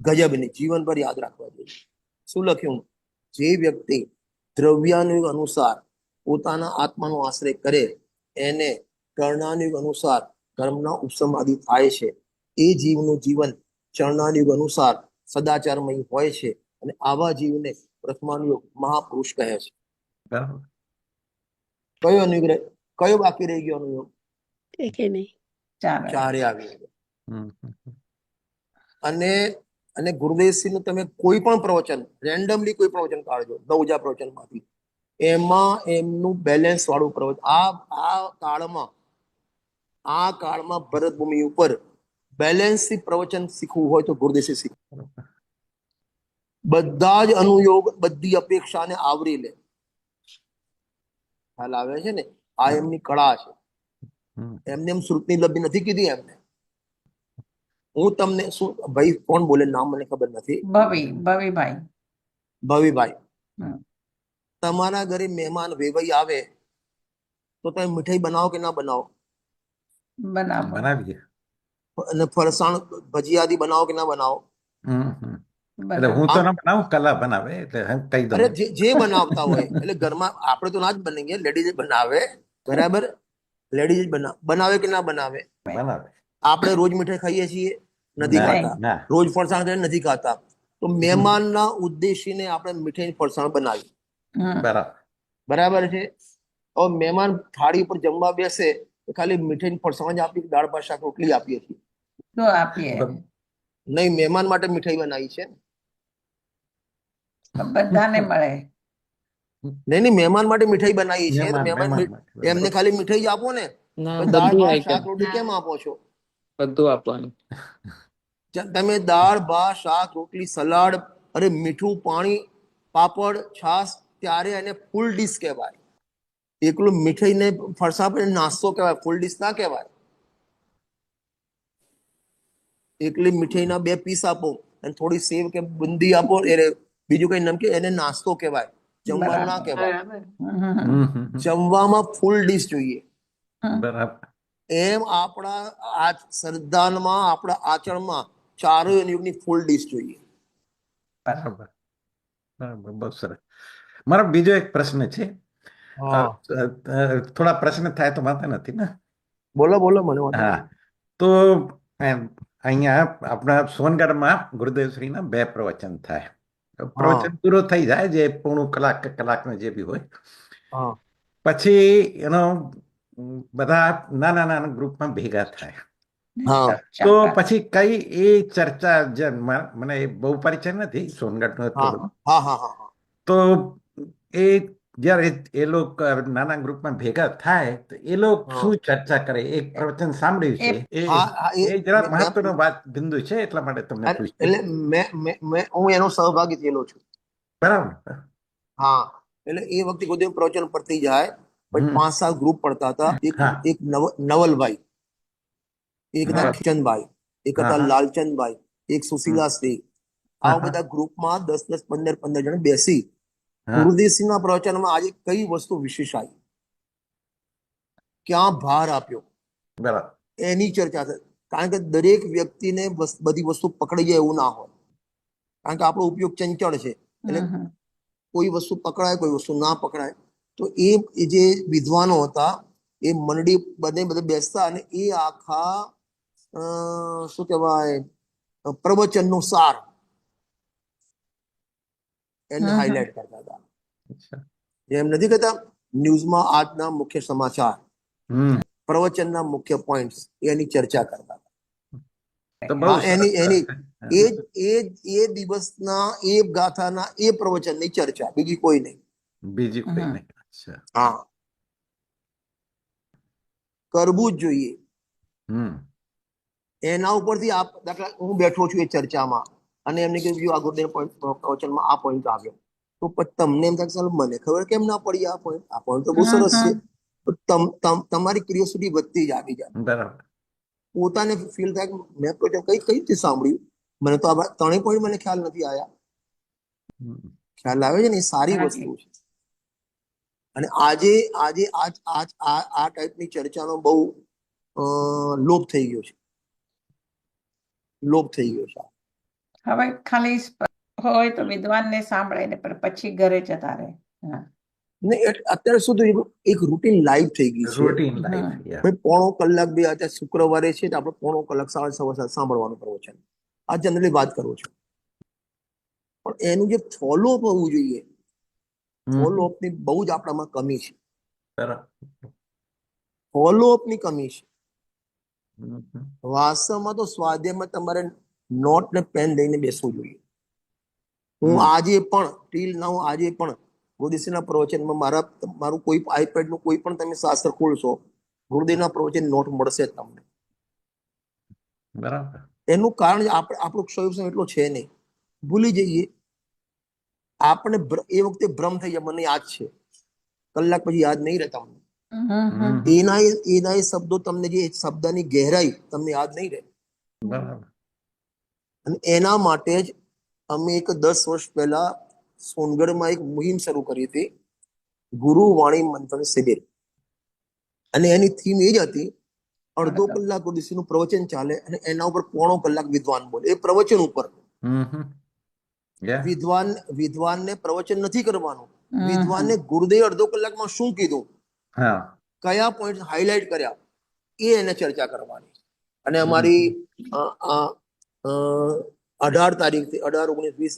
ગજબની, જીવનભર યાદ રાખવા જોઈએ. શું લખ્યું? જે વ્યક્તિ દ્રવ્યાનુયોગ અનુસાર પોતાના આત્માનો આશ્રય કરે એને કર્ણાનુયોગ અનુસાર કર્મના ઉપસમાધિ થાય છે. એ જીવનું જીવન ચરણાનુયોગ અનુસાર સદાચારમય હોય છે. અને આવા જીવને પ્રથમાનુયોગ મહાપુરુષ કહે છે. કયો અનુયોગ કયો બાકી રહી ગયો અનુયોગ? ચારે આવી ગયા. અને ગુરુદેવશ્રીનું તમે કોઈ પણ પ્રવચન, રેન્ડમલી કોઈ પ્રવચન કાઢજો 9 પ્રવચનમાંથી, એમાં એમનું બેલેન્સ વાળું પ્રવચન. આ કાળમાં ભરત ભૂમિ ઉપર બેલેન્સથી પ્રવચન શીખવું હોય તો ગુરુદેવશ્રી શીખવું. બધા જ અનુયોગ બધી અપેક્ષાને આવરી લે. ખ્યાલ આવે છે ને? આ એમની કળા છે. હમ. એમને એમ શ્રુતની લબ્ધી નથી કીધી એમને. હું તમને શું ભાઈ કોણ બોલે નામ મને ખબર નથી. ભવીભાઈ. ભવીભાઈ, હમ. તમારા ઘરે મહેમાન વેવાઈ આવે તો તમે મીઠાઈ બનાવો કે ના બનાવો? બનાવો. બનાવીએ. અને ફરસાણ ભજીયાદી બનાવો કે ના બનાવો? હમ, હમ. એટલે હું તો ના બનાવું, કલા બનાવે, એટલે હું કહી દઉં. અરે જે બનાવતા હોય એટલે ઘરમાં આપણે તો ના જ બની લેડીઝ બનાવે, બરાબર? લેડીઝ બનાવે કે ના બનાવે? બનાવે. આપણે રોજ મીઠાઈ ખાઈએ છીએ? નથી ના, ખાતા. ના. રોજ ફરસાણ કરીને નથી ખાતા. તો મહેમાનના ઉદ્દેશીને આપણે મીઠાઈ ફરસાણ બનાવી, હમ. બરાબર. બરાબર છે? હવે મહેમાન થાળી ઉપર જમવા બેસે તો ખાલી મીઠાઈ ફરસાણ જ આપી, દાળ ભાત શાક રોટલી આપીએ છીએ? તો આપીએ. નહીં, મહેમાન માટે મીઠાઈ બનાવી છે. બધાને મળે. નહીં, મહેમાન માટે મીઠાઈ બનાવી છે. તો મહેમાન માટે. એમને ખાલી મીઠાઈ જ આપો ને. ના, તો દાળ બધું ભાત આઈટમ શાક રોટલી કેમ આપો છો? બધું આપવાનું. તમે દાળ ભાત શાક રોટલી સલાડ, અરે મીઠું પાણી પાપડ છાશ, ત્યારે એને ફૂલ ડીશ કહેવાય. એકલું મીઠાઈ ને ફરસાણ પર નાસ્તો કહેવાય, ફૂલ ડીશ ના કહેવાય. એકલી મીઠાઈના 2 પીસ આપો અને થોડી સેવ કે બુંદી આપો, એટલે બીજું કઈ નમકીન, એને નાસ્તો કહેવાય, જમવાનું ના કહેવાય. જમવામાં ફૂલ ડીશ જોઈએ. બરાબર. એમ આપણા આ શ્રદ્ધામાં, આપણા આચરણમાં ચારો યુગની ફૂલ ડીશ જોઈએ. બરાબર. બરાબર, બહુ સરસ. મારો બીજો એક પ્રશ્ન છે. થોડા પ્રશ્ન થાય તો વાંધો નથી ને? બોલો બોલો, મને વાંધો હા. નથી. તો અહીંયા આપણા સોનગઢમાં ગુરુદેવશ્રીના 2 પ્રવચન થાય. પ્રવચન પૂરો થઈ જાય, જે પોણું કલાક કે કલાકનું જે બી હોય, હા પછી એનો બધા નાના નાના ગ્રુપમાં ભેગા થાય. હા તો પછી કઈ એ ચર્ચા, જે મને બહુ પરિચય નથી સોનગઢનો એટલો હા બધો, હા હા હા હા. તો એ જ્યારે એ લોકો નાના ગ્રુપમાં ભેગા થાય તો એ લોકો હા. શું ચર્ચા કરે? એક પ્રવચન સાંભળ્યું છે, હા, હા, એ જરા મેં- મહત્વનો વાત બિંદુ છે, એટલા માટે તમને પૂછ્યું. એટલે હું એનો સહભાગી થયેલો છું. બરાબર. હા, એટલે એ વખતે કોઈ પ્રવચન પડતી જાય પછી હમ. 5-7 ગ્રુપ પડતા હતા. હા. એક નવલભાઈ, એક હતા હા. કિશનભાઈ, એક હતા હા. લાલચંદભાઈ, એક સુશીલાશ્રી. આવા બધા ગ્રુપમાં 10-10, 15-15 જણ બેસી હા. ગુરુદેવસિંહના પ્રવચનમાં આજે કઈ વસ્તુ વિશેષ આવી, ક્યાં ભાર આપ્યો, બરાબર. એની ચર્ચા થાય. કારણ કે દરેક વ્યક્તિને બધી વસ્તુ પકડી જાય એવું ના હોય. કારણ કે આપણો ઉપયોગ ચંચળ છે, એટલે કોઈ વસ્તુ પકડાય, કોઈ વસ્તુ ના પકડાય. તો એ જે વિદ્વાનો હતા એ મંડળી બધે બેસતા અને એ આખા શું કહેવાય પ્રવચનનો સાર એને હાઇલાઇટ કરતા હતા. અચ્છા. એમ નથી કહેતા ન્યૂઝમાં આજના મુખ્ય સમાચાર, હમ. પ્રવચનના મુખ્ય પોઈન્ટ્સ, એની ચર્ચા કરતા હતા. તો બહુ હા, સરસ. એ દિવસના એ ગાથાના એ પ્રવચનની ચર્ચા, બીજી કોઈ નહીં. બીજી કોઈ નહીં. અચ્છા. હા, કરવું જ જોઈએ. હમ. એના ઉપરથી દાખલા હું બેઠો છું એ ચર્ચામાં અને એમને કીધું આ ગુરુદેવ પ્રવચનમાં આ પોઈન્ટ આવ્યો, તો પછી તમને એમ થાય ચાલો મને ખબર કેમ ના પડી, આ પોઈન્ટ તો બહુ સરસ છે. તો તમારી ક્યુરિયોસિટી વધતી જ આવી જાય. બરાબર. પોતાને ફીલ થાય કે મેં પ્રવચન કઈ રીતે સાંભળ્યું, મને તો આ 3 પોઈન્ટ મને ખ્યાલ નથી આવ્યા. હમ. ખ્યાલ આવે છે ને, એ સારી વસ્તુ છે. અને આજે આ ટાઈપની ચર્ચાનો બહુ લોપ થઈ ગયો છે. લોપ થઈ ગયો છે. હવે ખાલી હોય તો વિદ્વાનને સાંભળે ને પણ પછી ઘરે જતા રહે. ને અત્યારે શું થયું, એક રૂટીન લાઈફ થઈ ગઈ છે. Routine life. ભાઈ 1/4 કલાક બે અત્યારે શુક્રવારે છે તો આપણે 1/4 કલાક 7:15 સાંભળવાનું પ્રવચન, આ જનરલી વાત કરું છું. પણ એનું જે ફોલોઅપ હોવું જોઈએ, ફોલોઅપની બહુ જ આપણામાં કમી છે. ફોલોઅપની કમી છે. વાસ્તવમાં તો સ્વાધ્યાયમાં તમારે નોટ ને પેન લઈને બેસવું જોઈએ. હું આજે પણ ટીલ નાઉ આજે પણ ગુરુદેવના પ્રવચનમાં મારું કોઈ આઈપેડ નું કોઈ પણ તમે શાસ્ત્ર ખોલશો, ગુરુદેવના પ્રવચન નોટ મળશે તમને. બરાબર. એનું કારણ આપણો ક્ષય એટલો છે નહીં, ભૂલી જઈએ. આપણે એ વખતે ભ્રમ થઈ જાય, મને યાદ છે, કલાક પછી યાદ નહીં રહેતા મને. એના એ શબ્દો તમને, જે શબ્દની ગહેરાઈ તમને યાદ નહીં રહે. બરાબર. અને એના માટે જ અમે એક 10 વર્ષ પહેલા સોનગઢમાં એક મુહિમ શરૂ કરી હતી, ગુરુવાણી મંથન શિબિર. અને એની થીમ એ જ હતી, અડધો કલાક ગુરુદેવનું પ્રવચન ચાલે અને એના ઉપર પોણો કલાક વિદ્વાન બોલે. એ પ્રવચન ઉપર. વિદ્વાનને પ્રવચન નથી કરવાનું, વિદ્વાનને ગુરુદેવ અડધો કલાકમાં શું કીધું, કયા પોઈન્ટ હાઇલાઇટ કર્યા, એ એને ચર્ચા કરવાની. અને અમારી 18 તારીખથી 18, 19, 20,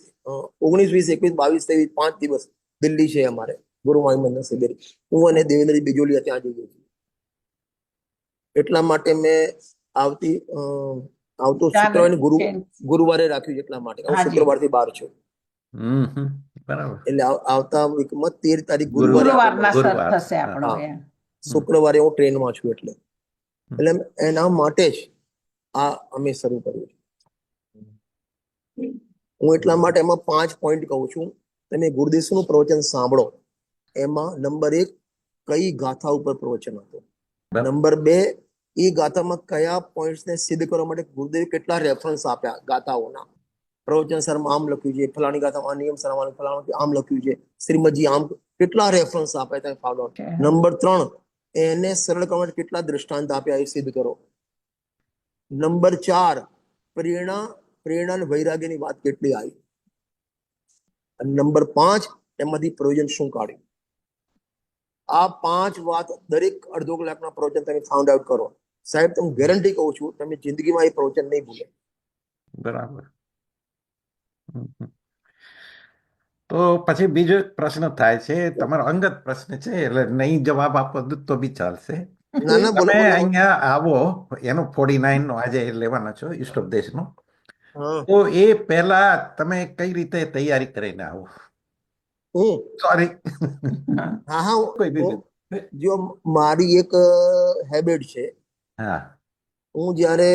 21, 22, 23 5 દિવસ દિલ્હી છે અમારે ગુરુવાણી મંથન શિબિર. હું અને દેવેન્દ્ર બિજોલિયા ત્યાં જઈએ છીએ. એટલા માટે મેં આવતો શુક્રવારે ગુરુવારે રાખ્યું છે, એટલા માટે હું શુક્રવારથી બહાર છું. એટલે આવતા વીકમાં 13 તારીખ ગુરુવારે, શુક્રવારે હું ટ્રેનમાં છું. એટલે એના માટે જ આ અમે શરૂ કર્યું છે. હું એટલા માટે એમાં 5 પોઈન્ટ કહું છું. તમે ગુરુદેવનું પ્રવચન સાંભળો. એમાં નંબર 1, કઈ ગાથા ઉપર પ્રવચન હતું. નંબર 2, એ ગાથામાં કયા પોઈન્ટ્સને સિદ્ધ કરવા માટે ગુરુદેવ કેટલા રેફરન્સ આપ્યા ગાથાઓના. પ્રવચન સરમાં આમ લખ્યું છે, ફલાણી ગાથામાં નિયમ સરમાં ફલાણી આમ લખ્યું છે, શ્રીમદજી આમ, કેટલા રેફરન્સ આપ્યા તમે ફાળો. નંબર 3, એને સરળ કરવા માટે કેટલા દ્રષ્ટાંત આપ્યા, એ સિદ્ધ કરો. નંબર 4, પ્રેરણા અને વૈરાગ્યની વાત કેટલી આવી. અને નંબર 5, એમાંથી પ્રયોજન શું કાઢ્યું. આ 5 વાત દરેક અડધો કલાકના પ્રવચન તમે ફાઉન્ડ આઉટ કરો, સાહેબ તમે ગેરંટી કહું છું, તમે જિંદગીમાં એ પ્રવચન નહીં ભૂલે. બરાબર. તો પછી બીજો એક પ્રશ્ન થાય છે, તમારો અંગત પ્રશ્ન છે, એટલે નહીં જવાબ આપો તો બી ચાલશે. ના બોલો. અહીંયા આવો, એનો 49 નો આજે લેવાનો છો, ઈષ્ટ ઉપદેશનો. તો એ પહેલા તમે કઈ રીતે તૈયારી કરીને આવો? સોરી. જો મારી એક હેબિટ છે, હું જયારે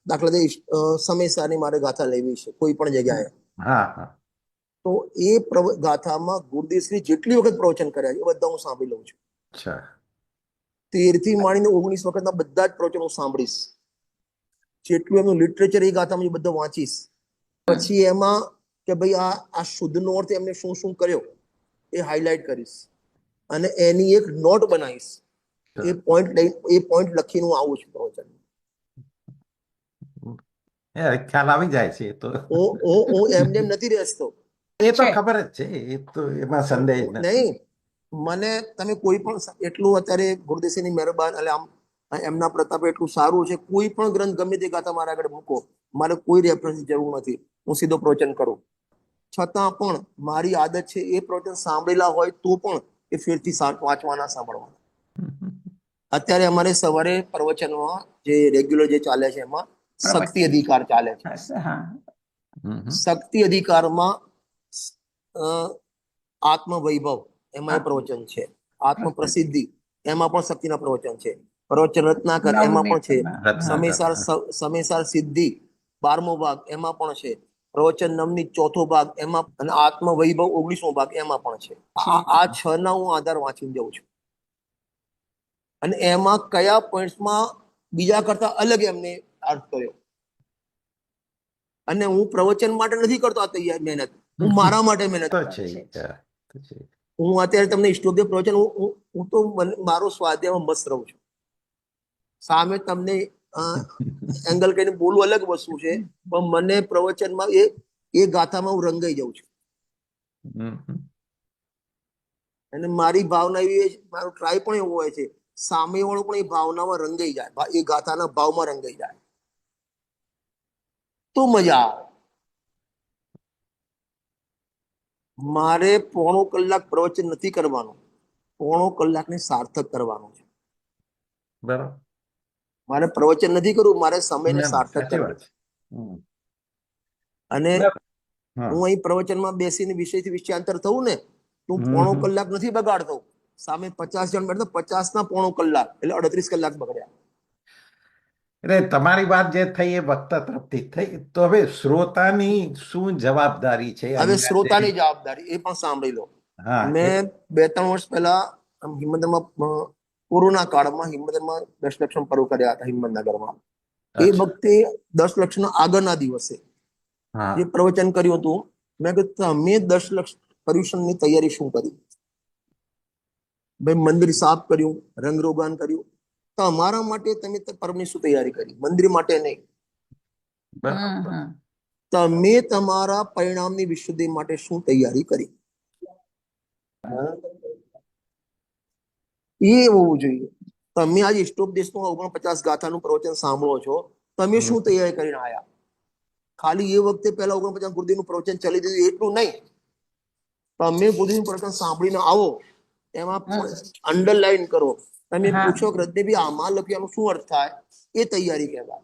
દાખલા તરીકે સમયસારની મારે ગાથા લેવી છે કોઈ પણ જગ્યાએ, તો એ ગાથામાં ગુરુદેવશ્રી જેટલી વખત પ્રવચન કર્યા એ બધા હું સાંભળી લઉં છું. 13 થી માંડીને 19 વખતના બધા જ પ્રવચન હું સાંભળીશ. જેટલું એમનું લિટરેચર એ ગાથામાં બધું વાંચીશ. પછી એમાં કે ભાઈ આ શુદ્ધનો અર્થ એમને શું શું કર્યો એ હાઇલાઇટ કરીશ અને એની એક નોટ બનાવીશ. એ પોઈન્ટ લખીને હું આવું છું પ્રવચન. ખ્યાલ આવી જાય છે. તો હું એમને એમ નથી રહેતો, એ તો ખબર જ છે, એ તો એમાં સંદેહ નહીં. મને તમે કોઈ પણ એટલું અત્યારે ગુરુદેવની મહેરબાન એટલે આમ એમના પ્રતાપે એટલું સારું છે, કોઈ પણ ગ્રંથ ગમે તે ગાથા મારા આગળ મૂકો, મારે કોઈ રેફરન્સની જરૂર નથી, હું સીધો પ્રવચન કરું. છતાં પણ મારી આદત છે એ પ્રવચન સાંભળેલા હોય તો પણ એ ફેરથી વાંચવાના, સાંભળવાના. અત્યારે અમારે સવારે પ્રવચનમાં જે રેગ્યુલર જે ચાલે છે એમાં શક્તિ અધિકાર ચાલે છે. શક્તિ અધિકારમાં આત્મવૈભવ એમાં પ્રવચન છે, આત્મ પ્રસિદ્ધિ એમાં પણ શક્તિના પ્રવચન છે, પ્રવચન રત્નાકર એમાં પણ છે, સમયસાર સિદ્ધિ 12મો ભાગ એમાં પણ છે, પ્રવચન નવનીત 4થો ભાગ એમાં, અને આત્મવૈભવ 19મો ભાગ એમાં પણ છે. આ 6 ના હું આધાર વાંચીને જાઉં છું અને એમાં કયા પોઈન્ટ્સમાં બીજા કરતા અલગ એમને અર્થ કર્યો. અને હું પ્રવચન માટે નથી કરતો આ તૈયાર મહેનત, હું મારા માટે મહેનત કરું. હું અત્યારે તમને ઈષ્ટોપદેશ પ્રવચન હું તો મારો સ્વાધ્યાયમાં મસ્ત રહું છું. સામે તમને એંગલ કહીને બોલવું અલગ વસ્તુ છે, પણ મને પ્રવચનમાં એ ગાથામાં હું રંગાઈ જાઉં છું. અને મારી ભાવના એવી, મારો ટ્રાય પણ એવો હોય છે, સામે વાળો પણ એ ભાવનામાં રંગાઈ જાય, એ ગાથાના ભાવમાં રંગાઈ જાય તો મજા આવે. મારે પોણો કલાક પ્રવચન નથી કરવાનું, પોણો કલાકને સાર્થક કરવાનું છે. બરાબર. મારે પ્રવચન નથી કરવું, મારે સમયને સાર્થક કરવું. અને હું અહીં પ્રવચનમાં બેસીને વિષયથી વિષયાંતર થવું ને, હું પોણો કલાક નથી બગાડતો. સામે 50 જણ બેઠા, 50 ના પોણો કલાક એટલે 38 કલાક બગડ્યા. એટલે તમારી વાત જે થઈ એ વક્તા તરફથી જ થઈ, તો હવે શ્રોતાની શું જવાબદારી છે હવે અહીંયા શ્રોતાની જે- જવાબદારી એ પણ સાંભળી લો. હા મેં 2-3 વર્ષ પહેલા આમ હિંમતનગરમાં કોરોના કાળમાં હિંમતનગરમાં 10 લક્ષણ પર્વ કર્યા હતા હિંમતનગરમાં. એ અચ્છા. વખતે 10 લક્ષણ આગળના દિવસે હા જે પ્રવચન કર્યું હતું, મેં કીધું તમે 10 લક્ષ પર્યુષણની તૈયારી શું કરી? ભાઈ મંદિર સાફ કર્યું, રંગરોગાન કર્યું, તમારા માટે તમે પર્વની શું તૈયારી કરી? મંદિર માટે નહીં. બરાબર. તમે તમારા પરિણામની વિશુદ્ધિ માટે શું તૈયારી કરી? એ હોવું જોઈએ. તમે આજે ઇષ્ટોપદેશનું 49 ગાથાનું પ્રવચન સાંભળો છો, તમે શું તૈયારી કરીને આયા? ખાલી એ વખતે પહેલા 49 ગુરુદેવનું પ્રવચન ચલી દીધું એટલું નહીં. તમે ગુરુદેવનું પ્રવચન સાંભળીને આવો, એમાં અંડરલાઈન કરો. તમે હા. પૂછો કે રજનીભાઈ આમાં લખ્યાનો શું અર્થ થાય? એ તૈયારી કહેવાય.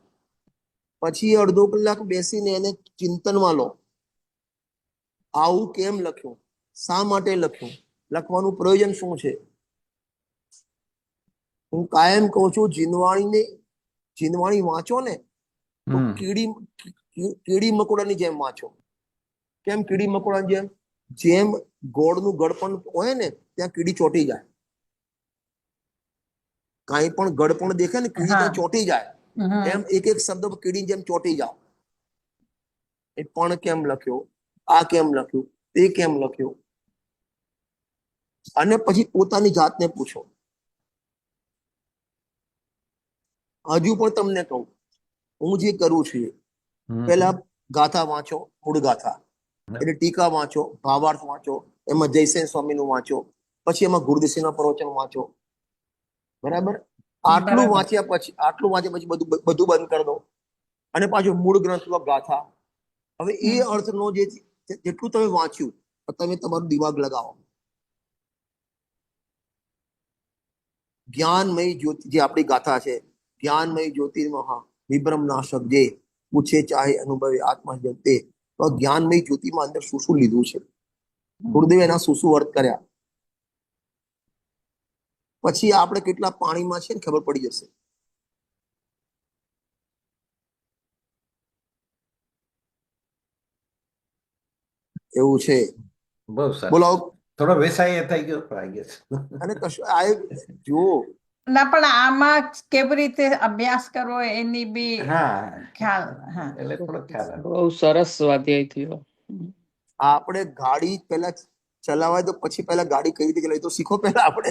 પછી અડધો કલાક બેસીને એને ચિંતનમાં લો. આવું કેમ લખ્યું? શા માટે લખ્યું? લખવાનું પ્રયોજન શું છે? હું કાયમ કહું છું, જીનવાણી વાંચો ને તો હમ. કીડી મકોડાની જેમ વાંચો. કેમ કીડી મકોડાની જેમ? જેમ ગોળનું ગળપણ હોય ને ત્યાં કીડી ચોંટી જાય. કાંઈ પણ ગળપણ દેખે ને કીડી ત્યાં ચોંટી જાય. એમ એક એક શબ્દ કીડી જેમ ચોંટી જાવ. એ પણ કેમ લખ્યો? આ કેમ લખ્યું? તે કેમ લખ્યું? અને પછી પોતાની જાતને પૂછો. હજુ પણ તમને કહું, હું જે કરું છું એ પહેલા ગાથા વાંચો, મૂળ ગાથા, એટલે ટીકા વાંચો, ભાવાર્થ વાંચો, એમાં જયસેન સ્વામીનું વાંચો, પછી એમાં ગુરુદેવસિંહના પ્રવચન વાંચો. બરાબર? આટલું વાંચ્યા પછી બધું બંધ કરી દો અને પાછું મૂળ ગ્રંથમાં ગાથા. હવે એ અર્થનો જેટલું તમે વાંચ્યું, તમે તમારું દિમાગ લગાવો. જ્ઞાનમય જ્યોતિ જે આપણી ગાથા છે, જ્ઞાનમય જ્યોતિર્મહા વિભ્રમ નાશક જે પૂછે ચાહે અનુભવે આત્મા જગતે. તો જ્ઞાનમય જ્યોતિમાં અંદર શું શું લીધું છે, ગુરુદેવે એના શું શું અર્થ કર્યા, પછી આપણે કેટલા પાણીમાં છે ને ખબર પડી જશે. એવું છે. બહુ સરસ. બોલો. થોડો વેસાય થઈ ગયો I guess. અને કશું આ જુઓ, ના પણ આમાં કેવી રીતે અભ્યાસ કરવો એની બી હા ખ્યાલ. હા. એટલે થોડો ખ્યાલ આવે. બહુ સરસ સ્વાધ્યાય થયો. આપણે ગાડી પહેલા ચલાવાય તો પછી પહેલા ગાડી કઈ રીતે ચલાવી તો શીખો. પહેલા આપણે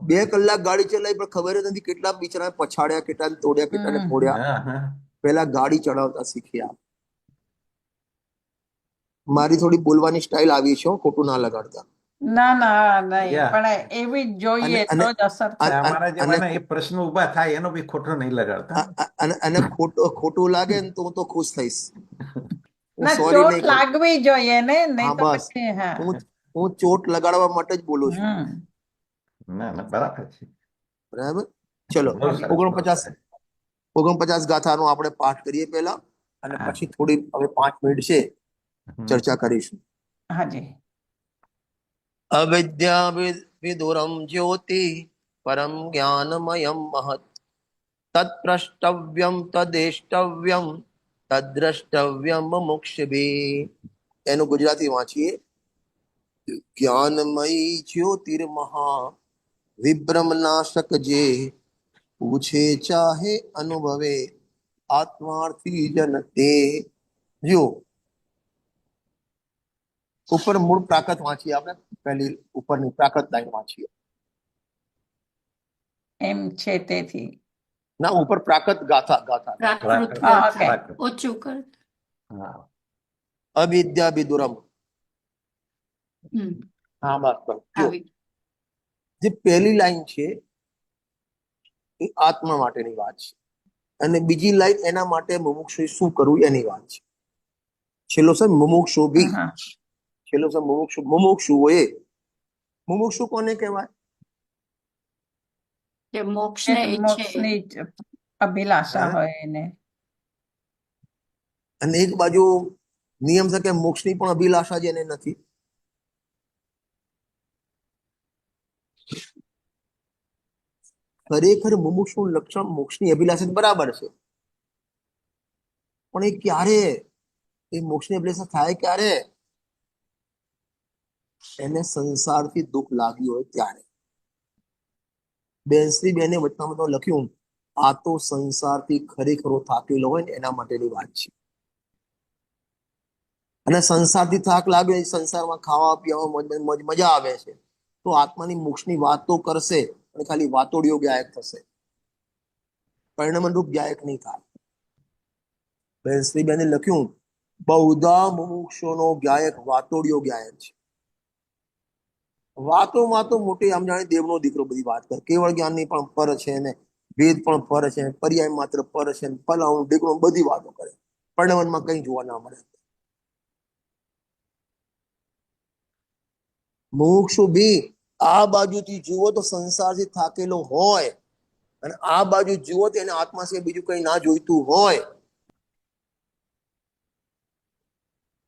2 કલાક ગાડી ચલાવી પણ ખબર જ નથી કેટલા બિચારા પછાડ્યા, કેટલાને તોડ્યા, કેટલાને ફોડ્યા. હા હા પહેલા ગાડી ચડાવતા શીખ્યા. મારી થોડી બોલવાની સ્ટાઇલ આવી છે, ખોટું ના લગાડતા. ના ના નહીં, Yeah. પણ એવી જ જોઈએ અને- તો જ અસર થાય. અમારા જેવાના એ પ્રશ્ન ઉભા થાય એનો બી ખોટો નહીં લગાડતા. અને ખોટું લાગે ને તો હું તો ખુશ થઈશ. હું ના, સોરી ચોટ નહીં કહું. લાગવી જોઈએ ને, નહીં હા તો બસ, પછી. હા. હું ચોટ લગાડવા માટે જ બોલું છું. હમ. ના ના બરાબર છે. બરાબર. ચલો, બહુ સરસ, બહુ 49 સરસ. 49 ગાથાનો આપણે પાઠ કરીએ પહેલા, અને હા. પછી થોડી હવે 5 મિનિટ છે ચર્ચા કરીશું. હાજી. અવિદ્યા વિદુરમ જ્યોતિ પરમ જ્ઞાનમયમ મહત તત્પ્રષ્ટવ્યમ તદેષ્ટવ્યમ તદ્રષ્ટવ્યમ મુક્ષભી. એનું ગુજરાતી વાંચીએ. જ્ઞાનમયી જ્યોતિર્મહા વિભ્રમનાશક જે પૂછે ચાહે અનુભવે આત્માર્થી જન તે. જો ઉપર મૂળ પ્રાકૃત વાંચીએ આપણે, પહેલી ઉપરની પ્રાકૃત લાઈન વાંચીએ. એમ છે તેથી. ના, ઉપર પ્રાકૃત ગાથા ગાથા પ્રાકૃત હા, ગાથા. okay. પ્રાકૃત. ઓછું કર. હા. અવિદ્યા વિદુરમ. હા બસ બસ. જો આવી. જે પહેલી લાઈન છે એ આત્મા માટેની વાત છે, અને બીજી લાઈન એના માટે મુમુક્ષુએ શું કરવું એની વાત છે. છેલ્લો છે મુમુક્ષુ ભી. હા. છેલ્લો છે મુમુક્ષુઓએ. મુમુક્ષુ કોને કહેવાય? જે મોક્ષને ઈચ્છે. મોક્ષની જ અભિલાષા હા. હોય એને. અને એક બાજુ નિયમ છે કે મોક્ષની પણ અભિલાષા જેને નથી. ખરેખર મુમુક્ષુનું લક્ષણ મોક્ષની અભિલાષા બરાબર છે, પણ એ ક્યારે, એ મોક્ષની અભિલાષા થાય ક્યારે? એને સંસારથી દુઃખ લાગ્યું હોય ત્યારે. બેનશ્રી બેને વચનામૃતમાં લખ્યું, આ તો સંસારથી ખરેખર થાકેલો હોય ને એના માટેની વાત છે. અને સંસારથી થાક લાગ્યો, સંસારમાં ખાવા પીવામાં મજા આવે છે, તો આત્માની મોક્ષની વાત તો કરશે, અને ખાલી વાતોડિયો ગાયક થશે, પરિણામરૂપ ગાયક નહીં થાય. બેનશ્રી બેને લખ્યું, બહુધા મુમુક્ષોનો ગાયક વાતોડિયો ગાયક છે. વાતોમાં તો મોટી આમ જાણે દેવનો દીકરો બધી વાત કરે, કેવળ જ્ઞાનની પણ પર છે ને વેદ પણ પર છે, પર્યાય માત્ર પર છે, ફલાણું ઢીકણું બધી વાતો કરે, પરિણામમાં કઈ જોવા ના મળે. મુમુક્ષુ બી આ બાજુથી જુઓ તો સંસારથી થાકેલો હોય, અને આ બાજુ જુઓ તો એને આત્મા સિવાય બીજું કઈ ના જોઈતું હોય.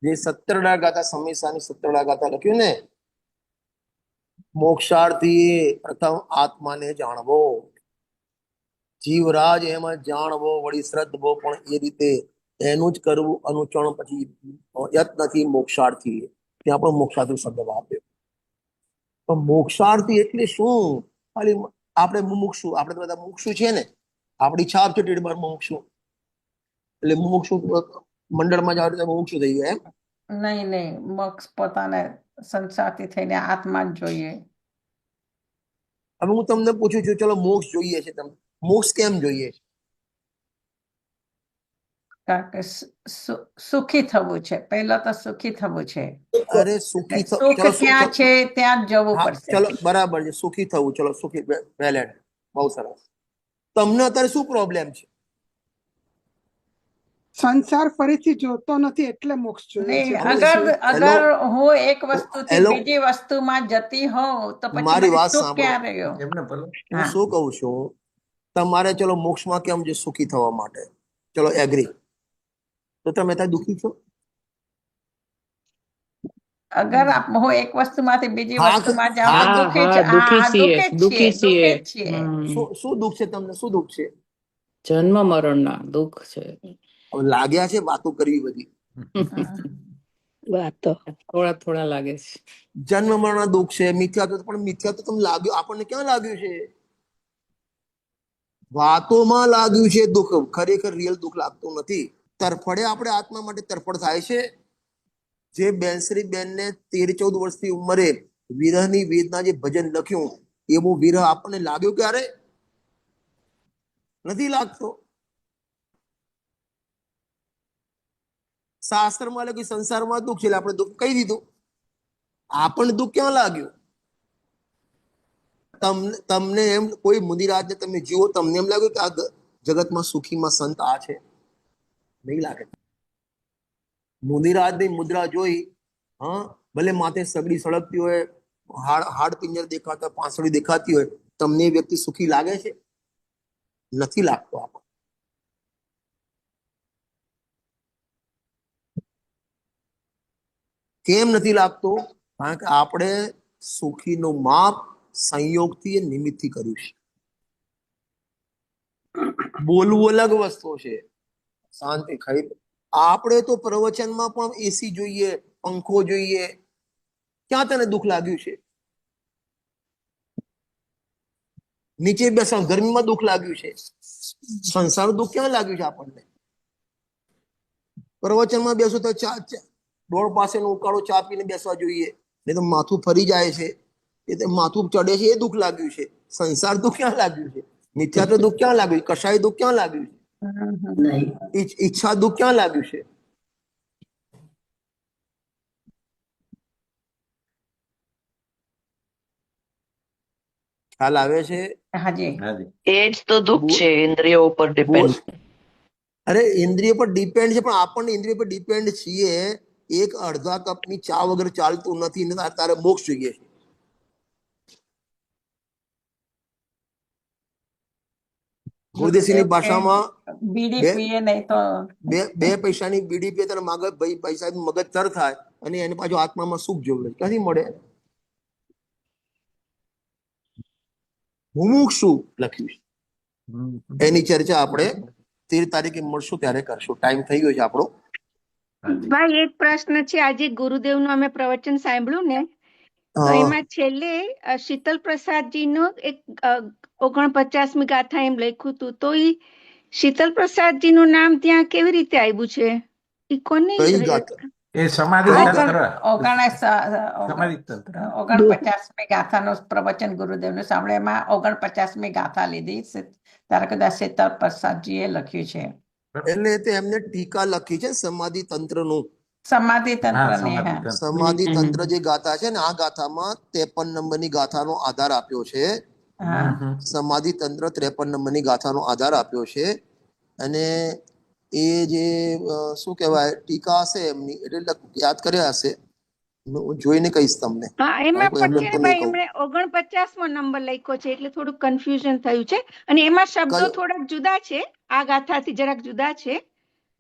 જે 17 ગાથા સમીસાની 17 ગાથા લખ્યું ને, મોક્ષાર્થી પ્રથમ આત્માને જાણવો, જીવરાજ એમાં જાણવો, વળી શ્રદ્ધવો, પણ એ રીતે એનું જ કરવું અનુચરણ, પછી યત્નથી મોક્ષાર્થી. ત્યાં પણ મોક્ષાર્થી શબ્દ વાપર્યો. તો મોક્ષાર્થી એટલે શું? ખાલી આપણે મુમુક્ષુ, આપણે બધા મુમુક્ષુ છે ને, આપણી છાપ છે ટેડબાર મુમુક્ષુ, એટલે મુમુક્ષુ મંડળમાં જાવ એટલે મુમુક્ષુ થઈ ગયા એમ? નહીં, મોક્ષ પોતાને સંસારથી થઈને આત્મા જ જોઈએ. હવે હું તમને પૂછું છું, ચલો મોક્ષ જોઈએ છે, તમને મોક્ષ કેમ જોઈએ છે? કારણ કે સુખી થવું છે, પહેલા તો સુખી થવું છે. અરે સુખી સુખ ક્યાં છે ત્યાં જ જવું હા, પડશે. ચલો બરાબર છે, સુખી થવું, ચલો સુખી, વેલેડ, બહુ સરસ. તમને અત્યારે શું પ્રોબ્લેમ છે? સંસાર ફરીથી જોતો નથી એટલે મોક્ષ જોઈએ છે. અગર હું એક વસ્તુથી બીજી વસ્તુમાં જતી હોઉં તો પછી મારી મને વાત સુખ સાંભળો. ક્યાં રહ્યો? એમને બોલો. હું શું કહું છું, તમારે ચલો મોક્ષમાં કેમ છે? સુખી થવા માટે, ચલો એગ્રી. તો તમે ત્યાં દુઃખી છો? અગર હું એક વસ્તુમાંથી બીજી હા, વસ્તુમાં જાઉં તો હા દુઃખી હા જ, દુઃખી હા, છીએ દુઃખી જ છીએ. શું દુઃખ છે તમને? શું દુઃખ છે? જન્મ મરણના દુઃખ છે. હવે લાગ્યા છે વાતો કરવી બધી, વાતો થોડા થોડા લાગે છે. જન્મ મરણ દુઃખ છે, મિથ્યાત્વ, પણ મિથ્યાત્વ તમને લાગ્યું, આપણને ક્યાં લાગ્યું છે? વાતોમાં લાગ્યું છે દુઃખ, ખરેખર રિયલ દુઃખ લાગતું નથી. તરફડે આપણે આત્મા માટે તરફડ થાય છે. જે બેનશ્રી બેનને 13-14 વર્ષની ઉંમરે વિરહની વેદના જે ભજન લખ્યું, એવું વિરહ આપણને લાગ્યું ક્યારે? નથી લાગતો. શાસ્ત્રમાં લખ્યું સંસારમાં દુઃખ છે, એટલે આપણે દુઃખ કહી દીધું. આપણને દુઃખ ક્યાં લાગ્યું? તમને એમ કોઈ મુનિરાજને તમે જુઓ, તમને એમ લાગ્યું કે આ જગતમાં સુખીમાં સંત આ છે? નહીં લાગે. મુનિરાજની મુદ્રા જોઈ, હા, ભલે માથે સગડી સળગતી હોય, હાડ પિંજર દેખાતા હોય, પાંસળી દેખાતી હોય, તમને એ વ્યક્તિ સુખી લાગે છે? નથી લાગતો. આપણને કેમ નથી લાગતો? કારણ કે આપણે સુખીનું માપ સંયોગથી, નિમિત્તથી કર્યું છે. બોલવું અલગ વસ્તુ છે, શાંતિ ખરી. આપણે તો પ્રવચનમાં પણ એસી જોઈએ, પંખો જોઈએ. ક્યાં તને દુઃખ લાગ્યું છે? નીચે બેસવા ગરમીમાં દુઃખ લાગ્યું છે. સંસાર દુઃખ ક્યાં લાગ્યું છે આપણને? પ્રવચનમાં બેસો તો ડોળ પાસે ઉકાળો ચા પીને બેસવા જોઈએ, નહીં તો માથું ફરી જાય છે, એ માથું ચડે છે, એ દુઃખ લાગ્યું છે. સંસાર દુઃખ ક્યાં લાગ્યું છે? મિથ્યાત્વ દુઃખ ક્યાં લાગ્યું છે? કશાય દુઃખ ક્યાં લાગ્યું છે? ઈચ્છા દુઃખ ક્યાં લાગ્યું છે? ખ્યાલ આવે છે? હાજી. એ જ તો દુઃખ છે, ઇન્દ્રિયો ઉપર ડિપેન્ડ. અરે ઇન્દ્રિય પર ડિપેન્ડ છે, પણ આપણને ઇન્દ્રિય પર ડિપેન્ડ છીએ. એક અડધા કપની ચા વગર ચાલતું નથી ને તારે મોક્ષ જોઈએ છે. ગુરુદેવસિંહની ભાષામાં બીડી પીએ નહીં તો બે પૈસાની બીડી પીએ ત્યારે મગજ ભાઈ પૈસા મગજ તર થાય, અને એને પાછું આત્મામાં સુખ જોવે, ક્યાંથી મળે? મુમુક્ષુ લખ્યું છે. હમ. એની ચર્ચા આપણે 13 તારીખે મળશું ત્યારે કરશું. ટાઈમ થઈ ગયો છે આપણો. હાજી. ભાઈ એક પ્રશ્ન છે. આજે ગુરુદેવનું અમે પ્રવચન સાંભળ્યું ને, તો હા, એમાં છેલ્લે શીતલ પ્રસાદજીનો એક 49મી ગાથા એમ લખ્યું હતું. તો ઈ શીતલ પ્રસાદજીનું નામ ત્યાં કેવી રીતે આવ્યું છે? ઈ કોની કઈ ગાથા? એ સમાધિ કઈ તંત્ર. ઓગણસ સમાધિ તંત્ર. 49મી ગાથાનું પ્રવચન ગુરુદેવનું સાંભળે, એમાં 49મી ગાથા લીધી ત્યારે કદાચ શીતલ પ્રસાદજીએ લખ્યું છે એટલે તે એમને ટીકા લખી છે સમાધિ તંત્રનું. સમાધિ હા, તંત્રની. સમાધિ હા તંત્ર. સમાધિ તંત્ર જે ગાથા છે ને, આ ગાથામાં 53 નંબરની ગાથાનો આધાર આપ્યો છે. હા હમ. સમાધિ તંત્ર 53 નંબરની ગાથાનો આધાર આપ્યો છે. અને એ જે શું કહેવાય ટીકા હશે એમની, એટલે યાદ કર્યા હશે. હું જોઈને કહીશ તમને. હા, એમાં કોઈ પણ એમને છે તો ને નહીં ભાઈ, કહું. એમણે 49મો નંબર લખ્યો છે એટલે થોડુંક કન્ફ્યુઝન થયું છે. અને એમાં શબ્દો કયો? થોડાક જુદા છે, આ ગાથાથી જરાક જુદા છે.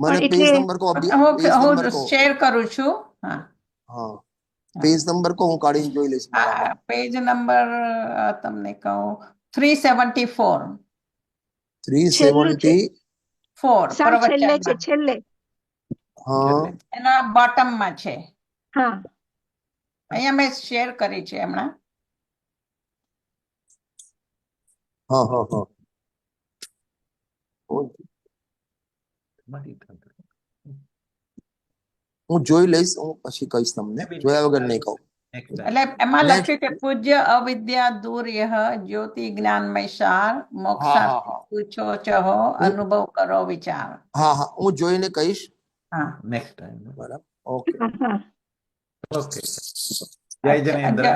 મને પણ પેજ એટલે નંબર કહો. પેજ હું નંબર કહો. શેર કરું છું. હા હા, પેજ નંબર કહો, હું કાઢીને જોઈ લઈશ મારામાં. પેજ નંબર તમને કહું 374. 370. સાવ છેલ્લે છે, પ્રવચનમાં છેલ્લે. હા, એના બોટમમાં છે. હા, અહીંયા મેં શેર કરી છે હમણાં. હા, હા, હા. સમાધિ તંત્ર. હું જોઈ લઈશ, હું પછી કહીશ તમને. જોયા વગર નહીં કહું. Next time. એટલે એમાં Next. લખ્યું કે પૂજ્ય અવિદ્યા દૂર યહ જ્યોતિ જ્ઞાનમય સાર હા, મોક્ષા હા, હા. પૂછો ચહો અનુભવ કરો વિચાર. હા, હા, હું જોઈને કહીશ. હા Next time. બરાબર. ઓકે. હા, હા. Okay. જય જિનેન્દ્ર.